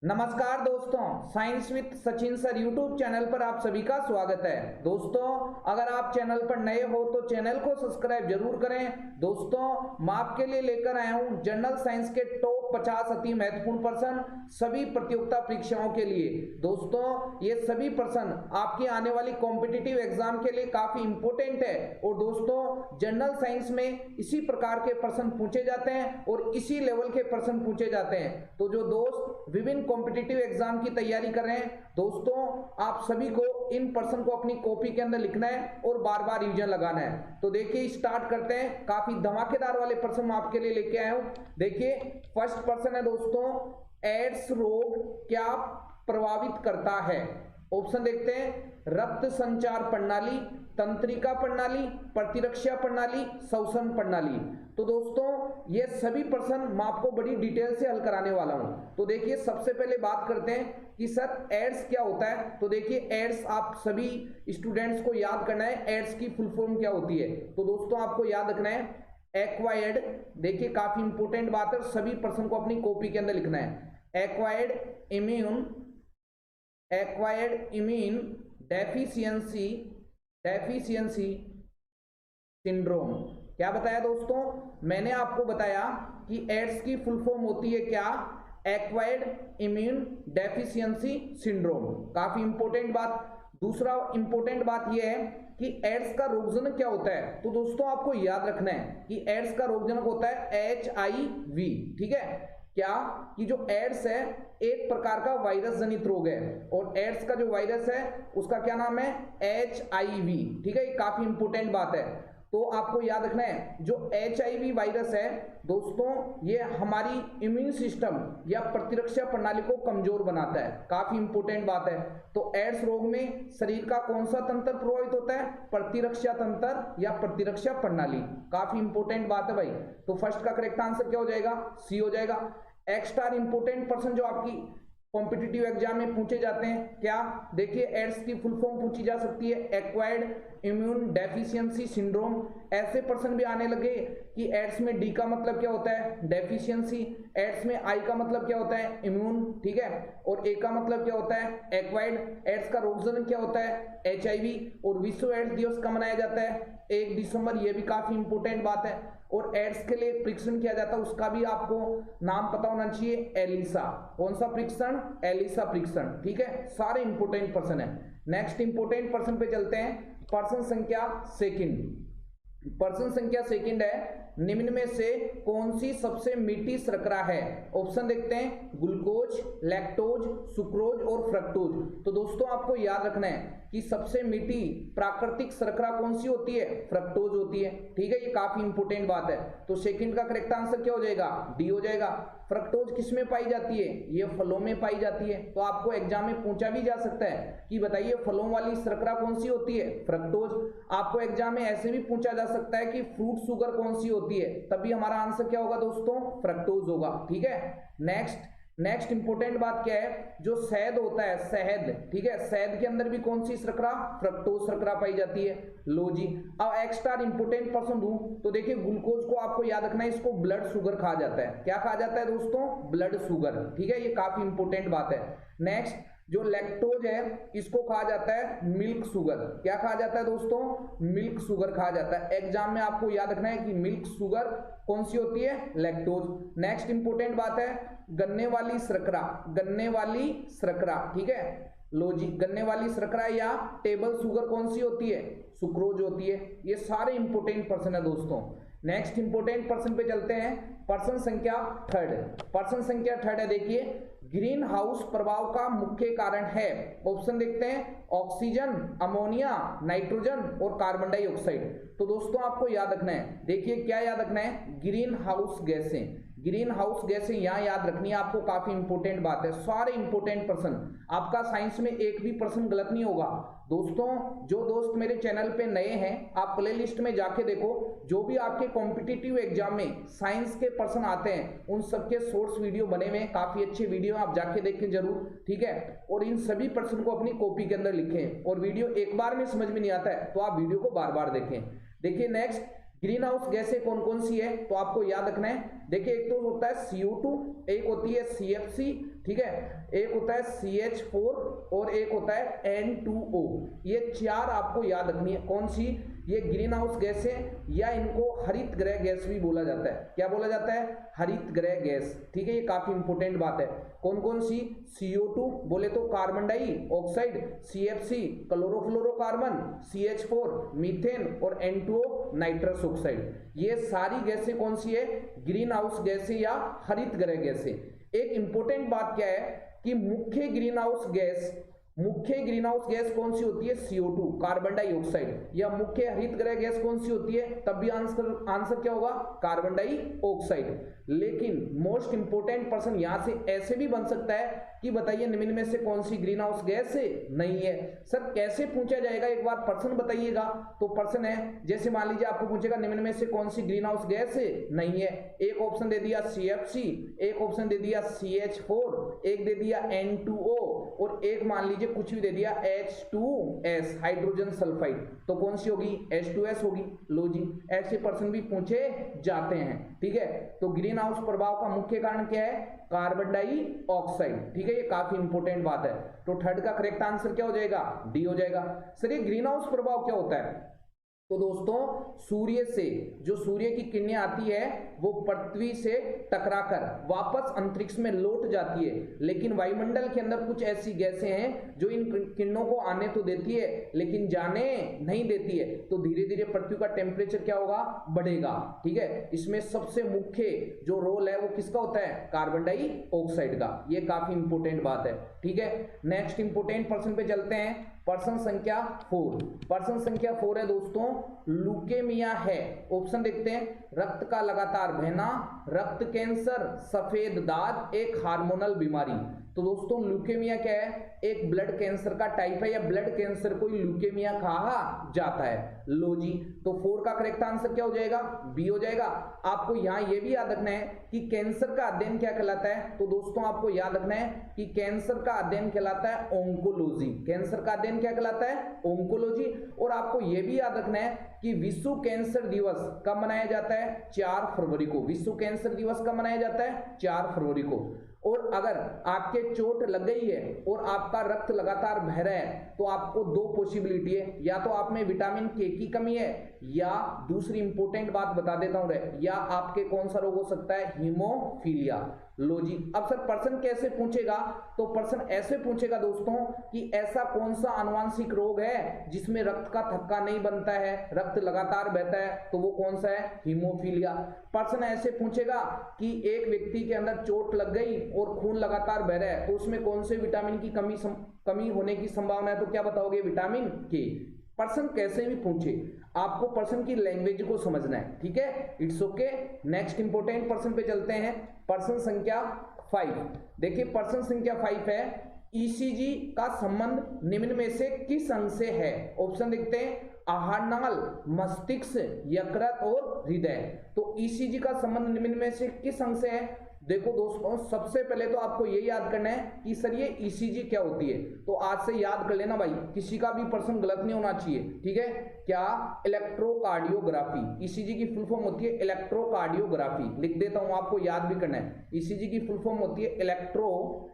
नमस्कार दोस्तों, science with Sachin sir YouTube channel पर आप सभी का स्वागत है। दोस्तों, अगर आप चैनल पर नए हो तो चैनल को सब्सक्राइब जरूर करें। दोस्तों, मैं आपके लिए लेकर आया हूं जनरल साइंस के टॉप 50 अति महत्वपूर्ण प्रश्न सभी प्रतियोगिता परीक्षाओं के लिए। दोस्तों, ये सभी प्रश्न आपकी आने वाली कॉम्पिटिटिव एग्जाम के लिए काफी इंपोर्टेंट है। और दोस्तों, जनरल साइंस में इसी प्रकार के प्रश्न पूछे जाते हैं और इसी लेवल के प्रश्न पूछे जाते हैं। तो जो दोस्त विभिन्न कॉम्पिटिटिव एग्जाम की तैयारी कर रहे हैं, दोस्तों आप सभी को इन प्रश्न को अपनी कॉपी के अंदर लिखना है और बार बार रिवीजन लगाना है। तो देखिए, स्टार्ट करते हैं। काफी धमाकेदार वाले प्रश्न मैं आपके लिए लेके आया हूं। देखिए, फर्स्ट प्रश्न है दोस्तों, एड्स रोग क्या प्रभावित करता है? ऑप्शन देखते हैं, रक्त संचार प्रणाली, तंत्रिका प्रणाली, प्रतिरक्षा प्रणाली, श्वसन प्रणाली। तो दोस्तों, ये सभी प्रश्न मैं आपको बड़ी डिटेल से हल कराने वाला हूं। तो देखिए, सबसे पहले बात करते हैं कि सर एड्स क्या होता है। तो देखिए, एड्स आप सभी स्टूडेंट्स को याद करना है, एड्स की फुल फॉर्म क्या होती है। तो दोस्तों, आपको याद रखना है एक्वायर्ड। देखिए, काफी इंपोर्टेंट बात है, सभी प्रश्न को अपनी कॉपी के अंदर लिखना है। Acquired immune deficiency syndrome. क्या बताया दोस्तों? मैंने आपको बताया कि एड्स की फुल फॉर्म होती है क्या? Acquired immune deficiency syndrome. काफी इंपोर्टेंट बात। दूसरा इंपोर्टेंट बात यह है कि एड्स का रोगजनक क्या होता है। तो दोस्तों, आपको याद रखना है कि एड्स का रोगजनक होता है HIV। ठीक है, क्या कि जो एड्स है एक प्रकार का वायरस जनित रोग है और एड्स का जो वायरस है उसका क्या नाम है? HIV। ठीक है, ये काफी इंपोर्टेंट बात है। तो आपको याद रखना है, जो HIV वायरस है दोस्तों, ये हमारी इम्यून सिस्टम या प्रतिरक्षा प्रणाली को कमजोर बनाता है। काफी इंपोर्टेंट बात है। तो एड्स रोग में शरीर का कौन सा तंत्र प्रभावित होता है? प्रतिरक्षा तंत्र या प्रतिरक्षा प्रणाली। काफी इंपोर्टेंट बात है भाई। तो फर्स्ट का करेक्ट आंसर क्या हो जाएगा? सी हो जाएगा। एक्स्ट्रा इंपोर्टेंट पर्सन जो आपकी कॉम्पिटिटिव एग्जाम में पूछे जाते हैं, क्या? देखिए, एड्स की फुल फॉर्म पूछी जा सकती है एक्वायर्ड इम्यून डेफिशिएंसी सिंड्रोम। ऐसे प्रश्न भी आने लगे कि एड्स में डी का मतलब क्या होता है? डेफिशिएंसी। एड्स में आई का मतलब क्या होता है? इम्यून। ठीक है, और ए का मतलब क्या होता है? एक्वायर्ड। एड्स का रोगजनक क्या होता है? HIV। और विश्व एड्स दिवस कब मनाया जाता है? 1 दिसंबर। ये भी काफी इंपोर्टेंट बात है। और एड्स के लिए परीक्षण किया जाता है, उसका भी आपको नाम पता होना चाहिए, एलिसा। कौन सा परीक्षण? एलिसा परीक्षण। ठीक है, सारे इंपोर्टेंट प्रश्न है। नेक्स्ट इंपोर्टेंट प्रश्न पे चलते हैं। प्रश्न संख्या सेकंड। प्रश्न संख्या सेकंड है, निम्न में से कौन सी सबसे मीठी शर्करा है? ऑप्शन देखते हैं, ग्लूकोज, लैक्टोज, सुक्रोज और फ्रक्टोज। तो दोस्तों, आपको याद रखना है कि सबसे मीठी प्राकृतिक शर्करा कौन सी होती है? फ्रक्टोज होती है। ठीक है, ये काफी इंपोर्टेंट बात है। तो सेकंड का करेक्ट आंसर क्या हो जाएगा? डी हो जाएगा। फ्रक्टोज किस में पाई जाती है? ये फलों में पाई जाती है। तो आपको एग्जाम में पूछा भी जा सकता है कि बताइए फलों वाली शर्करा कौन सी होती है? फ्रक्टोज। आपको एग्जाम में ऐसे भी पूछा जा सकता है कि फ्रूट शुगर कौन सी होती है, तभी हमारा आंसर क्या होगा दोस्तों? फ्रक्टोज होगा। ठीक है, नेक्स्ट इंपोर्टेंट बात क्या है? जो शहद होता है, शहद, ठीक है, शहद के अंदर भी कौन सी शर्करा? फ्रक्टोज शर्करा पाई जाती है। लो जी, अब एक्स्ट्रा इंपोर्टेंट पर्सन दूं तो देखिए, ग्लूकोज को आपको याद रखना है, इसको ब्लड शुगर कहा जाता है। क्या कहा जाता है दोस्तों? Blood sugar. ठीक है, ये काफी इंपोर्टेंट बात है। नेक्स्ट, जो लैक्टोज है इसको कहा जाता है मिल्क शुगर। क्या कहा जाता है दोस्तों? मिल्क शुगर कहा जाता है। एग्जाम में आपको याद रखना है कि मिल्क शुगर कौन सी होती है? लैक्टोज। नेक्स्ट इंपोर्टेंट बात है, गन्ने वाली शर्करा। गन्ने वाली शर्करा, ठीक है, लो जी, गन्ने वाली शर्करा या टेबल शुगर कौन सी होती है? सुक्रोज होती है। ये सारे इंपोर्टेंट पर्सन है दोस्तों। नेक्स्ट इंपोर्टेंट पर्सन पे चलते हैं। पर्सन संख्या थर्ड है। देखिए, ग्रीन हाउस प्रभाव का मुख्य कारण है। ऑप्शन देखते हैं, ऑक्सीजन, अमोनिया, नाइट्रोजन और कार्बन डाइऑक्साइड। तो दोस्तों, आपको याद रखना है, देखिए क्या याद रखना है? ग्रीन हाउस गैसें। ग्रीन हाउस गैसें यहाँ याद रखनी है आपको, काफी इंपोर्टेंट बात है। सारे इंपोर्टेंट प्रश्न, आपका साइंस में एक भी प्रश्न गलत नहीं होगा। दोस्तों, जो दोस्त मेरे चैनल पे नए हैं, आप प्ले लिस्ट में जाके देखो, जो भी आपके कॉम्पिटिटिव एग्जाम में साइंस के प्रश्न आते हैं उन सबके सोर्स वीडियो बने हुए हैं, काफी अच्छे वीडियो, आप जाके देखें जरूर। ठीक है, और इन सभी प्रश्न को अपनी कॉपी के अंदर लिखें। और वीडियो एक बार में समझ में नहीं आता है तो आप वीडियो को बार बार देखें। देखिए, नेक्स्ट, ग्रीन हाउस गैसें कौन कौन सी है? तो आपको याद रखना है, देखिए, एक तो होता है CO2, एक होती है CFC ठीक है, एक होता है CH4 और एक होता है N2O। ये चार आपको याद रखनी है। कौन सी? ये ग्रीन हाउस गैस है, या इनको हरित गृह गैस भी बोला जाता है। क्या बोला जाता है? हरित गृह गैस। ठीक है, ये काफी इंपोर्टेंट बात है। कौन कौन सी? CO2 बोले तो carbon dioxide, CFC chlorofluorocarbon, CH4 methane और N2O नाइट्रस ऑक्साइड। ये सारी गैसें कौन सी है? ग्रीन हाउस गैसें या हरित गृह गैसें। एक इंपॉर्टेंट बात क्या है कि मुख्य ग्रीन हाउस गैस कौन सी होती है? CO2 carbon dioxide. या मुख्य हरित गृह गैस कौन सी होती है? तब भी आंसर क्या होगा? Carbon dioxide. लेकिन मोस्ट इंपोर्टेंट पर्सन यहां से ऐसे भी बन सकता है कि बताइए निम्न में से कौन सी ग्रीन हाउस गैस नहीं है। सर कैसे पूछा जाएगा, एक बार पर्सन बताइएगा। तो पर्सन है, जैसे मान लीजिए आपको पूछेगा निम्न में से कौन सी ग्रीन हाउस गैस नहीं है। एक ऑप्शन दे दिया CFC, एक ऑप्शन दे दिया CH4, एक दे दिया N2O और एक मान लीजिए कुछ भी दे दिया H2S हाइड्रोजन सल्फाइड। तो कौन सी होगी? H2S होगी। लो जी, ऐसे पर्सन भी पूछे जाते हैं। ठीक है, तो ग्रीन हाउस प्रभाव का मुख्य कारण क्या है? Carbon dioxide. ठीक है, ये काफी इंपोर्टेंट बात है। तो थर्ड का करेक्ट आंसर क्या हो जाएगा? डी हो जाएगा। सर ये ग्रीन हाउस प्रभाव क्या होता है? तो दोस्तों सूर्य से जो सूर्य की किरणें आती है वो पृथ्वी से टकराकर वापस अंतरिक्ष में लौट जाती है, लेकिन वायुमंडल के अंदर कुछ ऐसी गैसें हैं जो इन किरणों को आने तो देती है लेकिन जाने नहीं देती है। तो धीरे धीरे पृथ्वी का टेम्परेचर क्या होगा? बढ़ेगा। ठीक है, इसमें सबसे मुख्य जो रोल है वो किसका होता है? कार्बन डाइऑक्साइड का। ये काफी इंपोर्टेंट बात है। ठीक है, नेक्स्ट इंपोर्टेंट पर्सन पे चलते हैं। पर्सन संख्या 4। पर्सन संख्या 4 है दोस्तों, ल्यूकेमिया है। ऑप्शन देखते हैं, रक्त का लगातार बहना, रक्त कैंसर, सफेद दाग, एक हार्मोनल बीमारी। तो दोस्तों ल्यूकेमिया क्या है? एक ब्लड कैंसर का टाइप है, या ब्लड कैंसर को ल्यूकेमिया कहा जाता है। लो जी, तो 4 का करेक्ट आंसर क्या हो जाएगा? बी हो जाएगा। आपको यहाँ ये भी याद रखना है कि कैंसर का अध्ययन क्या कहलाता है। तो दोस्तों आपको याद रखना है कि कैंसर का अध्ययन कहलाता है ओंकोलॉजी। कैंसर का अध्ययन क्या कहलाता है? ओंकोलॉजी। और आपको ये भी याद रखना है कि विश्व कैंसर दिवस कब मनाया जाता है? 4 फरवरी को। विश्व कैंसर दिवस कब मनाया जाता है? 4 फरवरी को। और अगर आपके चोट लग गई है और आपका रक्त लगातार बह रहा है तो आपको 2 पॉसिबिलिटी है, या तो आप में विटामिन के की कमी है, या दूसरी इंपॉर्टेंट बात बता देता हूं, या आपके कौन सा रोग हो सकता है? हीमोफीलिया। लो जी, अब सर पर्सन कैसे पूछेगा? तो पर्सन ऐसे पूछेगा दोस्तों कि ऐसा कौन सा आनुवांशिक रोग है जिसमें रक्त का थक्का नहीं बनता है, रक्त लगातार बहता है, तो वो कौन सा है? हीमोफीलिया। पर्सन ऐसे पूछेगा कि एक व्यक्ति के अंदर चोट लग गई और खून लगातार बह रहा है, तो उसमें कौन से विटामिन की कमी होने की संभावना है? तो क्या बताओगे? विटामिन के। पर्सन कैसे भी पूछे, आपको पर्सन की लैंग्वेज को समझना है। ठीक है, it's okay. Next important person पे चलते हैं। पर्सन संख्या 5। देखिए पर्सन संख्या 5 है, ECG का संबंध निम्न में से किस अंग से है? ऑप्शन देखते हैं, आहार नाल, मस्तिष्क, यकृत और हृदय। तो ECG का संबंध निम्न में से किस अंग से है? देखो दोस्तों सबसे पहले तो आपको ये याद करना है कि सर ये ECG क्या होती है। तो आज से याद कर लेना भाई, किसी का भी पर्सन गलत नहीं होना चाहिए। ठीक है, क्या? इलेक्ट्रोकार्डियोग्राफी। ECG की फुल फॉर्म होती है इलेक्ट्रोकार्डियोग्राफी। लिख देता हूं, आपको याद भी करना है। ECG की फुल फॉर्म होती है इलेक्ट्रोकार्डियोग्राफी।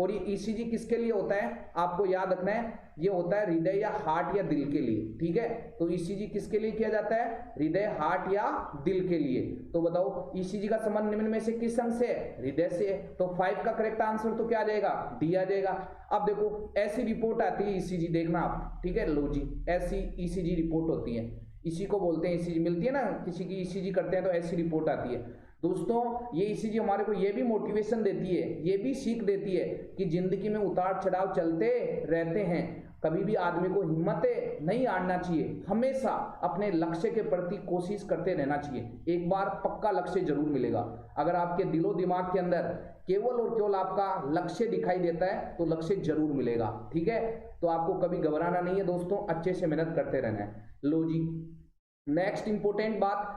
और ये ECG किसके लिए होता है? आपको याद रखना है, ये होता है हृदय या हार्ट या दिल के लिए। ठीक है, तो ECG किसके लिए किया जाता है? हृदय, हार्ट या दिल के लिए। तो बताओ ECG का संबंध निम्न में से किस अंग से है? हृदय से है। तो 5 का करेक्ट आंसर तो क्या आ जाएगा? डी आ जाएगा। अब देखो ऐसी रिपोर्ट आती है ECG, देखना आप। ठीक है, लो जी, ऐसी ECG रिपोर्ट होती है, इसी को बोलते हैं ECG। मिलती है ना, किसी की ECG करते हैं तो ऐसी रिपोर्ट आती है। दोस्तों ये ECG हमारे को ये भी मोटिवेशन देती है, ये भी सीख देती है कि जिंदगी में उतार चढ़ाव चलते रहते हैं, कभी भी आदमी को हिम्मत नहीं हारना चाहिए, हमेशा अपने लक्ष्य के प्रति कोशिश करते रहना चाहिए। एक बार पक्का लक्ष्य जरूर मिलेगा। अगर आपके दिलो दिमाग के अंदर केवल और केवल आपका लक्ष्य दिखाई देता है तो लक्ष्य जरूर मिलेगा। ठीक है, तो आपको कभी घबराना नहीं है दोस्तों, अच्छे से मेहनत करते रहना है। लो जी, नेक्स्ट इंपोर्टेंट बात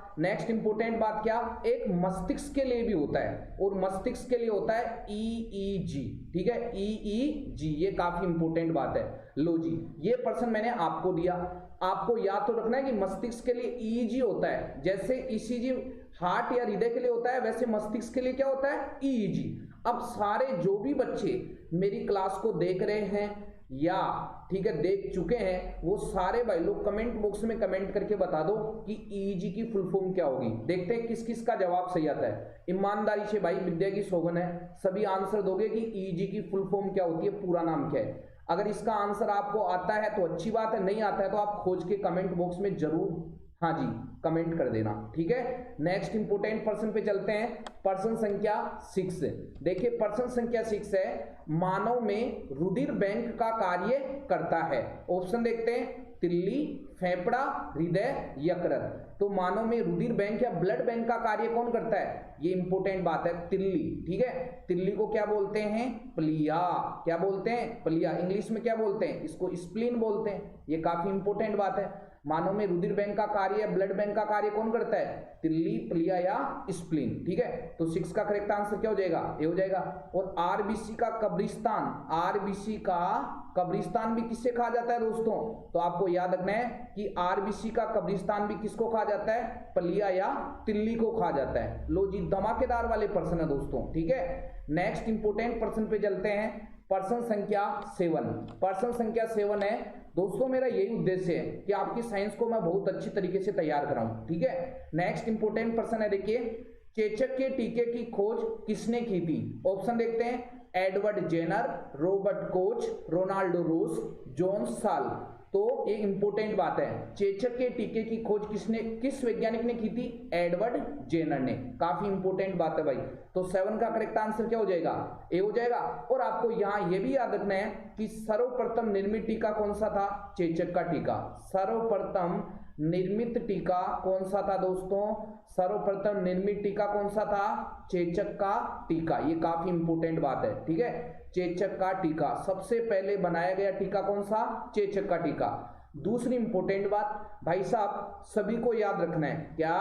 क्या? एक मस्तिष्क के लिए भी होता है, और मस्तिष्क के लिए होता है EEG। ठीक है, EEG, ये काफी इंपोर्टेंट बात है। लो जी, ये पर्सन मैंने आपको दिया, आपको याद तो रखना है कि मस्तिष्क के लिए EEG होता है। जैसे ECG हार्ट या हृदय के लिए होता है, वैसे मस्तिष्क के लिए क्या होता है, ईईजी। अब सारे जो भी बच्चे मेरी क्लास को देख रहे हैं या ठीक है देख चुके हैं, वो सारे भाई लोग कमेंट बॉक्स में कमेंट करके बता दो कि ईईजी की फुल फॉर्म क्या होगी। देखते हैं किस किस का जवाब सही आता है। ईमानदारी से भाई, विद्या की सौगंध है, सभी आंसर दोगे कि ईईजी की फुल फॉर्म क्या होती है, पूरा नाम क्या है। अगर इसका आंसर आपको आता है तो अच्छी बात है, नहीं आता है तो आप खोज के कमेंट बॉक्स में जरूर हाँ जी कमेंट कर देना, ठीक है। नेक्स्ट इंपोर्टेंट पर्सन पे चलते हैं। पर्सन संख्या 6। देखिए पर्सन संख्या 6 है, मानव में रुधिर बैंक का कार्य करता है। ऑप्शन देखते हैं, तिल्ली, फेफड़ा, हृदय, यकृत। तो मानव में रुधिर बैंक या ब्लड बैंक का कार्य कौन करता है, ये इंपोर्टेंट बात है, तिल्ली, ठीक है। तिल्ली को क्या बोलते हैं, प्लिया। क्या बोलते हैं, प्लिया। इंग्लिश में क्या बोलते हैं, इसको स्प्लीन बोलते हैं। ये काफी इंपोर्टेंट बात है। मानव में रुधिर बैंक का कार्य, ब्लड बैंक का कार्य कौन करता है, तिल्ली, प्लिया या स्प्लीन, ठीक है। तो 6 का करेक्ट आंसर क्या हो जाएगा, ए हो जाएगा। और आरबीसी का कब्रिस्तान, आरबीसी का कब्रिस्तान भी किससे कहा जाता है दोस्तों, तो आपको याद रखना है कि आरबीसी का कब्रिस्तान भी किसको कहा जाता है, प्लिया या तिल्ली को कहा जाता है। लो जी, धमाकेदार वाले पर्सन है दोस्तों, ठीक है। नेक्स्ट इंपोर्टेंट पर्सन पे चलते हैं। पर्सन संख्या 7। पर्सन संख्या 7 है दोस्तों, मेरा यही उद्देश्य है कि आपकी साइंस को मैं बहुत अच्छी तरीके से तैयार कराऊं, ठीक है। नेक्स्ट इंपोर्टेंट पर्सन है, देखिए चेचक के टीके की खोज किसने की थी। ऑप्शन देखते हैं, Edward Jenner, Robert Koch, Ronaldo Ross, John साल। तो एक इंपोर्टेंट बात है, चेचक के टीके की खोज किस वैज्ञानिक ने की थी, एडवर्ड जेनर ने। काफी इंपोर्टेंट बात है भाई। तो 7 का करेक्ट आंसर क्या हो जाएगा, ए हो जाएगा। और आपको यहां यह भी याद रखना है कि सर्वप्रथम निर्मित टीका कौन सा था, चेचक का टीका। सर्वप्रथम निर्मित टीका कौन सा था दोस्तों, सर्वप्रथम निर्मित टीका कौन सा था, चेचक का टीका। ये काफी इंपोर्टेंट बात है, ठीक है। चेचक का टीका, सबसे पहले बनाया गया टीका कौन सा, चेचक का टीका। दूसरी इंपोर्टेंट बात भाई साहब, सभी को याद रखना है, क्या,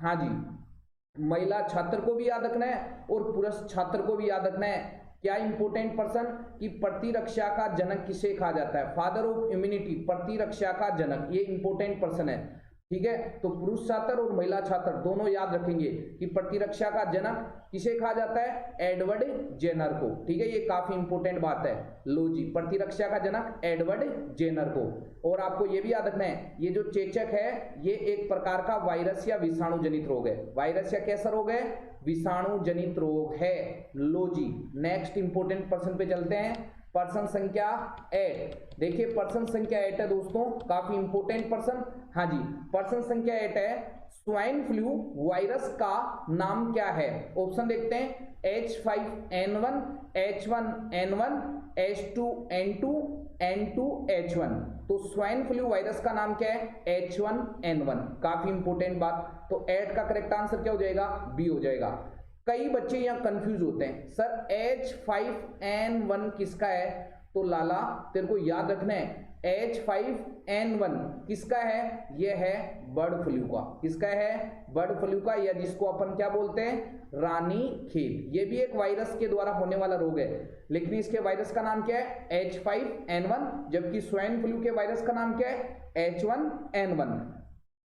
हाँ जी, महिला छात्र को भी याद रखना है और पुरुष छात्र को भी याद रखना है। क्या इंपोर्टेंट पर्सन की प्रतिरक्षा का जनक किसे कहा जाता है, फादर ऑफ इम्यूनिटी, प्रतिरक्षा का जनक, ये इंपोर्टेंट पर्सन है, ठीक है। तो पुरुष छात्र और महिला छात्र दोनों याद रखेंगे कि प्रतिरक्षा का जनक किसे कहा जाता है, एडवर्ड जेनर को, ठीक है। ये काफी इंपोर्टेंट बात है। लो जी, प्रतिरक्षा का जनक एडवर्ड जेनर को। और आपको ये भी याद रखना है, ये जो चेचक है ये एक प्रकार का वायरस या विषाणु जनित रोग है। वायरस या कैसा रोग है, विषाणु जनित रोग है। लो जी, नेक्स्ट इंपोर्टेंट पर्सन पे चलते हैं। पर्सन संख्या 8। देखिए पर्सन संख्या 8 है दोस्तों, काफी इंपोर्टेंट पर्सन। हाँ जी, पर्सन संख्या 8 है, स्वाइन फ्लू वायरस का नाम क्या है। ऑप्शन देखते हैं, H5N1, H1N1, H2N2, N2H1। तो स्वाइन फ्लू वायरस का नाम क्या है, H1N1। काफी इंपोर्टेंट बात। तो 8 का करेक्ट आंसर क्या हो जाएगा, बी हो जाएगा। कई बच्चे यहाँ कंफ्यूज होते हैं, सर H5N1 किसका है, तो लाला तेरे को याद रखना है, H5N1 किसका है, यह है बर्ड फ्लू का। किसका है, बर्ड फ्लू का, या जिसको अपन क्या बोलते हैं, रानी खेत। ये भी एक वायरस के द्वारा होने वाला रोग है, लेकिन इसके वायरस का नाम क्या है, H5N1, जबकि स्वाइन फ्लू के वायरस का नाम क्या है, H1N1।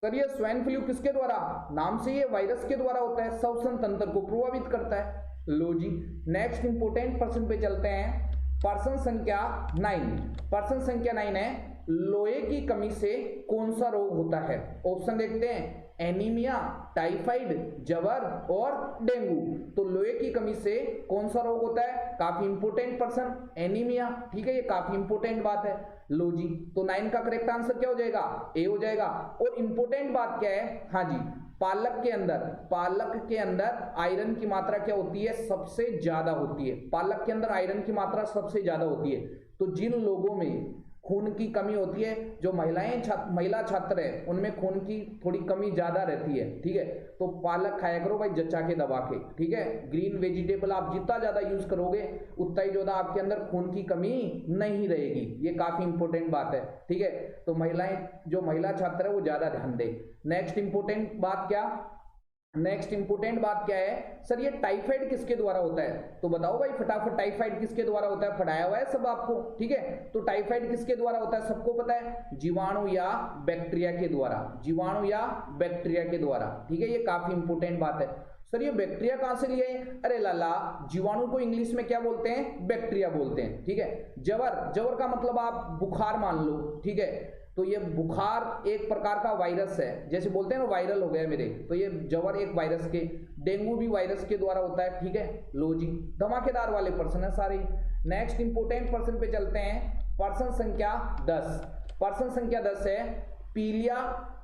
सर ये स्वाइन फ्लू किसके द्वारा, नाम से ये वायरस के द्वारा होता है, श्वसन तंत्र को प्रभावित करता है। लो जी, नेक्स्ट इंपोर्टेंट पर्सन पे चलते हैं। पर्सन संख्या 9। पर्सन संख्या 9 है, लोहे की कमी से कौन सा रोग होता है। ऑप्शन देखते हैं, एनीमिया, टाइफाइड, जवर और डेंगू। तो लोहे की कमी से कौन सा रोग होता है, काफी इंपोर्टेंट पर्सन, एनीमिया, ठीक है। ये काफी इंपोर्टेंट बात है। लो जी, तो 9 का करेक्ट आंसर क्या हो जाएगा, ए हो जाएगा। और इंपोर्टेंट बात क्या है, हाँ जी, पालक के अंदर आयरन की मात्रा क्या होती है, सबसे ज्यादा होती है। पालक के अंदर आयरन की मात्रा सबसे ज्यादा होती है। तो जिन लोगों में खून की कमी होती है, जो महिला छात्र है उनमें खून की थोड़ी कमी ज्यादा रहती है, ठीक है। तो पालक खाया करो भाई, जच्चा के दबा के, ठीक है। ग्रीन वेजिटेबल आप जितना ज्यादा यूज करोगे उतना ही ज्यादा आपके अंदर खून की कमी नहीं रहेगी। ये काफी इंपोर्टेंट बात है, ठीक है। तो महिला छात्र है वो ज्यादा ध्यान दे। नेक्स्ट इंपोर्टेंट बात क्या, नेक्स्ट इंपोर्टेंट बात क्या है सर, ये टाइफाइड किसके द्वारा होता है? तो बताओ भाई फटाफट, टाइफाइड किसके द्वारा होता है? पढ़ाया हुआ है सब आपको, ठीक है। तो टाइफाइड किसके द्वारा होता है सबको पता है, जीवाणु या बैक्टीरिया के द्वारा, जीवाणु या बैक्टीरिया के द्वारा, ठीक है। ये काफी इंपोर्टेंट बात है। सर ये बैक्टीरिया कहां से लिए? अरे लाला, जीवाणु को इंग्लिश में क्या बोलते हैं? बैक्टीरिया बोलते हैं, ठीक है। जवर, जवर का मतलब आप बुखार मान लो, ठीक है। तो ये बुखार एक प्रकार का वायरस है, जैसे बोलते हैं ना वायरल हो गया मेरे, तो ये जवर एक वायरस के, डेंगू भी वायरस के द्वारा होता है, ठीक है। लो जी, धमाकेदार वाले पर्सन है सारे। नेक्स्ट इंपोर्टेंट पर्सन पे चलते हैं, पर्सन संख्या 10। पर्सन संख्या 10 है, पीलिया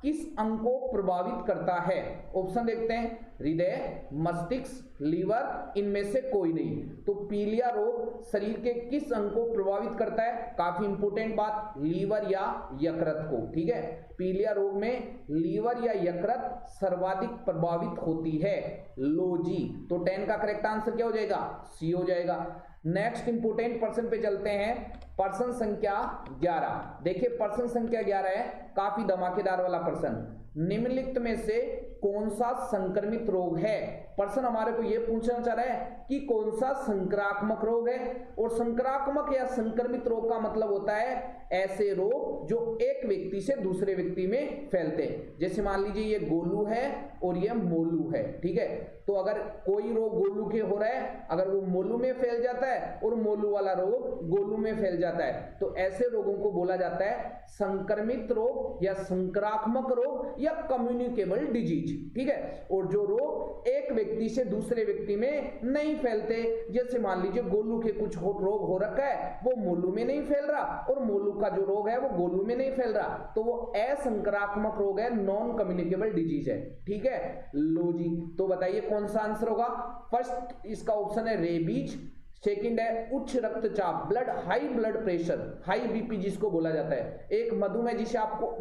किस अंग को प्रभावित करता है? ऑप्शन देखते हैं, हृदय, मस्तिष्क, लीवर, इनमें से कोई नहीं। तो पीलिया रोग शरीर के किस अंग को प्रभावित करता है? काफी इंपोर्टेंट बात, लीवर या यकृत को, ठीक है। पीलिया रोग में लीवर या यकृत सर्वाधिक प्रभावित होती है। लो जी, तो 10 का करेक्ट आंसर क्या हो जाएगा? सी हो जाएगा। नेक्स्ट इंपोर्टेंट पर्सन पे चलते हैं, पर्सन संख्या 11। देखिए पर्सन संख्या 11 है, काफी धमाकेदार वाला पर्सन। निम्नलिखित में से कौन सा संक्रमित रोग है? पर्सन हमारे को यह पूछना चाह रहा है कि कौन सा संक्रामक रोग है। और संक्रामक या संक्रमित रोग का मतलब होता है ऐसे रोग जो एक व्यक्ति से दूसरे व्यक्ति में फैलते हैं। जैसे मान लीजिए ये गोलू है और ये मोलू है, ठीक है। तो अगर कोई रोग गोलू के हो रहा है, अगर वो मोलू में फैल जाता है और मोलू वाला रोग गोलू में फैल जाता है, तो ऐसे रोगों को बोला जाता है संक्रमित रोग या संक्रामक रोग या कम्युनिकेबल डिजीज, ठीक है। और जो रोग एक व्यक्ति से दूसरे व्यक्ति में नहीं फैलते, जैसे मान लीजिए गोलू के कुछ रोग हो रखा है, वो मोलू में नहीं फैल रहा, और मोलू का जो रोग है वो गोलू में नहीं फैल रहा, तो वो असंक्रामक रोग है, नॉन कम्युनिकेबल डिजीज है, ठीक है। लो जी, तो बताइए कौन सा आंसर होगा? फर्स्ट इसका ऑप्शन है रेबीज, सेकंड है उच्च रक्तचाप, blood high blood pressure, high BP जिसको बोला जाता है, एक मधुमेह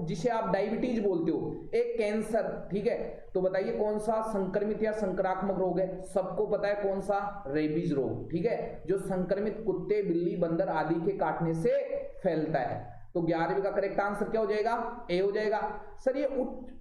जिसे आप डायबिटीज बोलते हो, एक कैंसर, ठीक है। तो बताइए कौन सा संक्रमित या संक्रामक रोग है? सबको पता है कौन सा? रेबीज रोग, ठीक है, जो संक्रमित कुत्ते, बिल्ली, बंदर आदि के काटने से फैलता है। तो 11वीं का करेक्ट आंसर क्या हो जाएगा? ए हो जाएगा। सर ये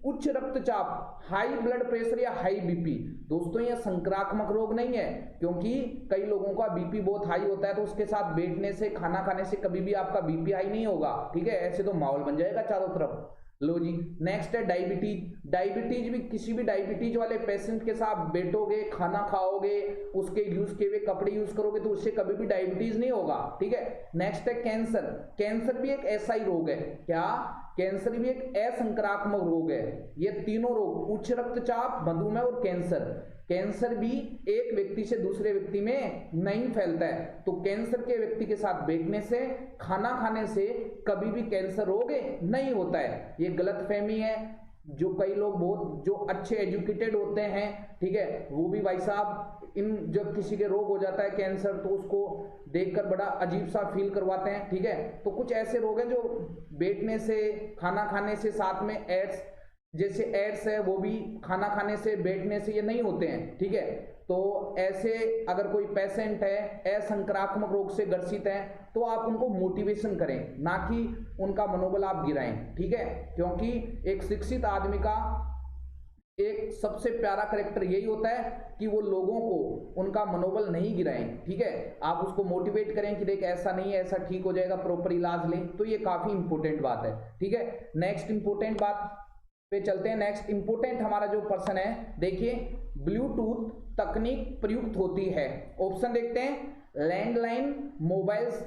उच्च रक्तचाप, हाई ब्लड प्रेशर या हाई बीपी, दोस्तों ये संक्रामक रोग नहीं है, क्योंकि कई लोगों का बीपी बहुत हाई होता है, तो उसके साथ बैठने से, खाना खाने से कभी भी आपका बीपी हाई नहीं होगा, ठीक है। ऐसे तो माहौल बन जाएगा चारों तरफ। लो जी, नेक्स्ट है डायबिटीज। डायबिटीज भी, किसी भी डायबिटीज वाले पेशेंट के साथ बैठोगे, खाना खाओगे, उसके यूज किए हुए कपड़े यूज करोगे, तो उससे कभी भी डायबिटीज नहीं होगा, ठीक है। नेक्स्ट है कैंसर। कैंसर भी एक ऐसा ही रोग है, क्या? कैंसर भी एक असंक्रामक रोग है। ये तीनों रोग, उच्च रक्तचाप, मधुमेह और कैंसर, कैंसर भी एक व्यक्ति से दूसरे व्यक्ति में नहीं फैलता है। तो कैंसर के व्यक्ति के साथ बैठने से, खाना खाने से कभी भी कैंसर रोग नहीं होता है। ये गलतफहमी है, जो कई लोग बहुत जो अच्छे एजुकेटेड होते हैं, ठीक है, वो भी भाई साहब इन जब किसी के रोग हो जाता है कैंसर, तो उसको देखकर बड़ा अजीब सा फील करवाते हैं, ठीक है। तो कुछ ऐसे रोग हैं जो बैठने से, खाना खाने से, साथ में एड्स, जैसे एड्स है वो भी खाना खाने से, बैठने से ये नहीं होते हैं, ठीक है। तो ऐसे अगर कोई पेशेंट है असंक्रामक रोग से ग्रसित है, तो आप उनको मोटिवेशन करें, ना कि उनका मनोबल आप गिराएं, ठीक है। क्योंकि एक शिक्षित आदमी का एक सबसे प्यारा कैरेक्टर यही होता है कि वो लोगों को उनका मनोबल नहीं गिराएं, ठीक है। आप उसको मोटिवेट करें कि देख ऐसा नहीं है, ऐसा ठीक हो जाएगा, प्रॉपर इलाज लें, तो ये काफी इंपॉर्टेंट बात है, ठीक है। नेक्स्ट इंपॉर्टेंट बात पे चलते हैं। नेक्स्ट इंपोर्टेंट हमारा जो पर्सन है, देखिए ब्लूटूथ तकनीक प्रयुक्त होती है। ऑप्शन देखते हैं, लैंडलाइन मोबाइल्स,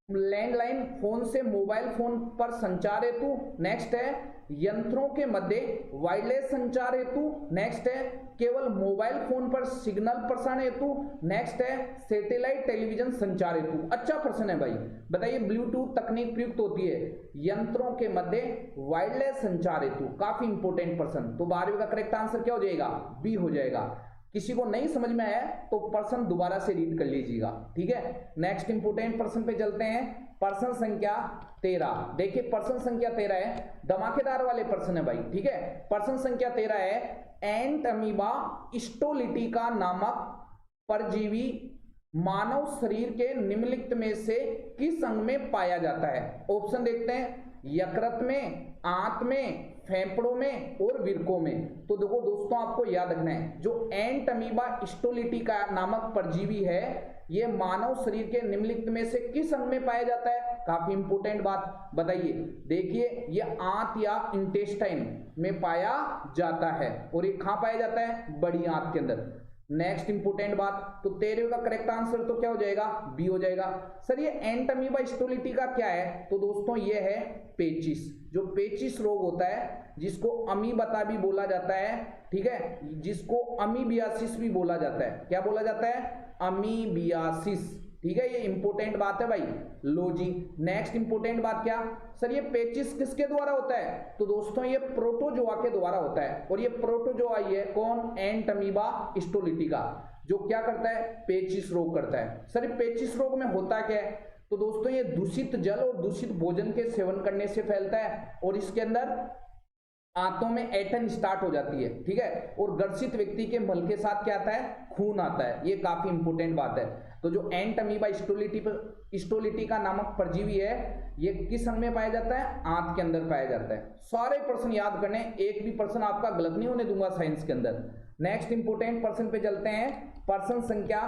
लैंडलाइन फोन से मोबाइल फोन पर संचार हेतु, नेक्स्ट है यंत्रों के मध्य वायरलेस संचार हेतु, नेक्स्ट है केवल मोबाइल फोन पर सिग्नल प्रसारण हेतु, नेक्स्ट है सैटेलाइट टेलीविजन संचार हेतु। अच्छा प्रश्न है भाई, बताइए ब्लूटूथ तकनीक प्रयुक्त होती है यंत्रों के मध्य वायरलेस संचार हेतु, काफी इंपोर्टेंट प्रश्न। तो 12वीं का करेक्ट आंसर क्या हो जाएगा? बी हो जाएगा। किसी को नहीं समझ में आया तो पर्सन दोबारा से रीड कर लीजिएगा, ठीक है। नेक्स्ट इंपोर्टेंट पर्सन पे चलते हैं, पर्सन संख्या 13। देखिए पर्सन संख्या 13 है, धमाकेदार वाले पर्सन है भाई, ठीक है। पर्सन संख्या 13 है, एंट अमीबा स्टोलिटिका नामक परजीवी मानव शरीर के निम्नलिखित में से किस अंग में पाया जाता है? ऑप्शन देखते हैं, यकृत में, आंत में, फेफड़ों में और विरकों में। तो देखो दोस्तों, आपको याद रखना है, जो एंट अमीबा हिस्टोलिटिका नामक परजीवी है, ये मानव शरीर के निम्नलिखित में से किस अंग में पाया जाता है? काफी इंपोर्टेंट बात बताइए। देखिए, ये आंत या इंटेस्टाइन में पाया जाता है, और ये कहां पाया जाता है? बड़ी आंत के अंदर। नेक्स्ट इंपोर्टेंट बात, तो 13 का करेक्ट आंसर तो क्या हो जाएगा? बी हो जाएगा। सर ये एंट अमीबा हिस्टोलिटिका क्या है? तो दोस्तों ये है पेचिस। जो पेचिस रोग होता है, जिसको अमीबता भी बोला जाता है, ठीक है, जिसको अमीबियासिस भी बोला जाता है। क्या बोला जाता है? अमीबियासिस। ठीक है, ये इंपोर्टेंट बात है भाई। लो जी, नेक्स्ट इंपोर्टेंट बात क्या? सर ये पेचिस किसके द्वारा होता है? तो दोस्तों ये प्रोटोजोआ के द्वारा होता है, और ये प्रोटोजोआ ही है कौन? एंट अमीबा हिस्टोलिटिका, जो क्या करता है? पेचिस रोग करता है। सर पेचिस रोग में होता क्या है? तो दोस्तों ये दूषित जल और दूषित भोजन के सेवन करने से फैलता है, और इसके अंदर आंतों में ऐंठन स्टार्ट हो जाती है, ठीक है, और ग्रसित व्यक्ति के मल के साथ क्या आता है? खून आता है। ये काफी इंपोर्टेंट बात है। तो जो एंट अमीबा हिस्टोलिटिका नामक परजीवी है, ये किस अंग में पाया जाता है? आंत के अंदर पाया जाता है। सारे प्रश्न याद करने, एक भी प्रश्न आपका गलत नहीं होने दूंगा साइंस के अंदर। नेक्स्ट इंपोर्टेंट प्रश्न पे चलते हैं, प्रश्न संख्या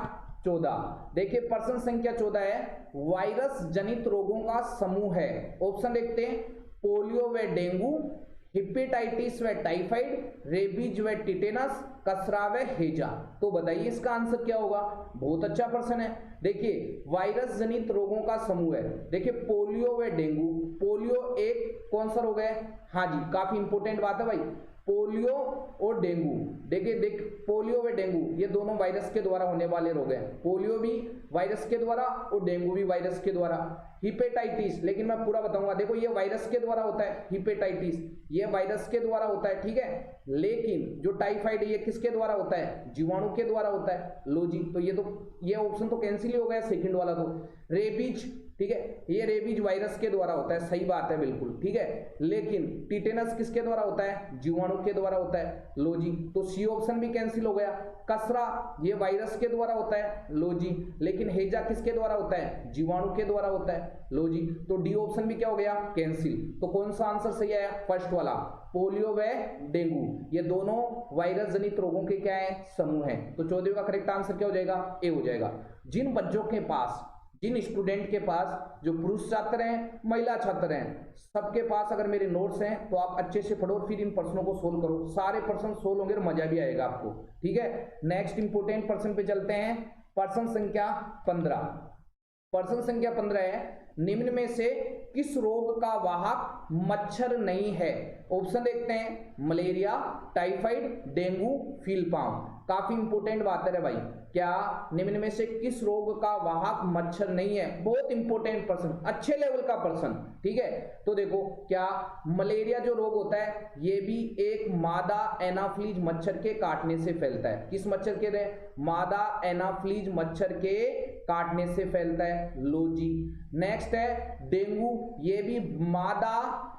14। देखिए प्रश्न संख्या 14 है, वायरस जनित रोगों का समूह है। ऑप्शन देखते हैं, पोलियो व डेंगू, हिपेटाइटिस व टाइफाइड, रेबीज व टिटेनस, कसरा व हेजा। तो बताइए इसका आंसर क्या होगा? बहुत अच्छा प्रश्न है। देखिए वायरस जनित रोगों का समूह है। देखिए पोलियो व डेंगू, पोलियो एक कौन सा रोग है? हाँ जी, काफी इंपोर्टेंट बात है भाई, पोलियो और डेंगू। देखिए पोलियो व डेंगू ये दोनों वायरस के द्वारा होने वाले रोग हैं। पोलियो भी वायरस के द्वारा और डेंगू भी वायरस के द्वारा। हिपेटाइटिस, लेकिन मैं पूरा बताऊंगा। देखो ये वायरस के द्वारा होता है, हिपेटाइटिस ये वायरस के द्वारा होता है, ठीक है, लेकिन जो टाइफाइड ये किसके द्वारा होता है? जीवाणु के द्वारा होता है। लो जी, तो ये ऑप्शन तो कैंसिल ही हो गया, सेकंड वाला तो। रेबीज, ठीक है, ये रेबीज वायरस के द्वारा होता है, सही बात है बिल्कुल, ठीक है, लेकिन टिटेनस किसके द्वारा होता है? जीवाणु के द्वारा होता है। लो जी, तो सी ऑप्शन भी कैंसिल हो गया। कसरा ये वायरस के द्वारा होता है। लो जी, लेकिन हेजा किसके द्वारा होता है? जीवाणु के द्वारा होता है। लो जी, तो डी ऑप्शन भी क्या हो गया? कैंसिल। तो कौन सा आंसर सही आया? फर्स्ट वाला, पोलियो व डेंगू, ये दोनों वायरस जनित रोगों के क्या है? समूह है। तो 14 का करेक्ट आंसर क्या हो जाएगा? ए हो जाएगा। जिन बच्चों के पास, जिन स्टूडेंट के पास, जो पुरुष छात्र हैं, महिला छात्र हैं, सबके पास अगर मेरे नोट्स हैं तो आप अच्छे से पढ़ो और फिर इन प्रश्नों को सोल्व करो। सारे प्रश्न सोल्व होंगे और मजा भी आएगा आपको, ठीक है। नेक्स्ट इंपोर्टेंट प्रश्न पे चलते हैं, प्रश्न संख्या 15। प्रश्न संख्या 15 है, निम्न में से किस रोग का वाहक मच्छर नहीं है? ऑप्शन देखते हैं, मलेरिया, टाइफाइड, डेंगू, फीलपाम। काफी इंपोर्टेंट बात है भाई, क्या निम्न में से किस रोग का वाहक मच्छर नहीं है? बहुत इंपोर्टेंट प्रश्न, अच्छे लेवल का प्रश्न, ठीक है। तो देखो, क्या मलेरिया जो रोग होता है ये भी एक मादा एनाफ्लीज मच्छर के काटने से फैलता है। किस मच्छर के? मादा एनाफ्लीज मच्छर के काटने से फैलता है। लो जी, नेक्स्ट है डेंगू, ये भी मादा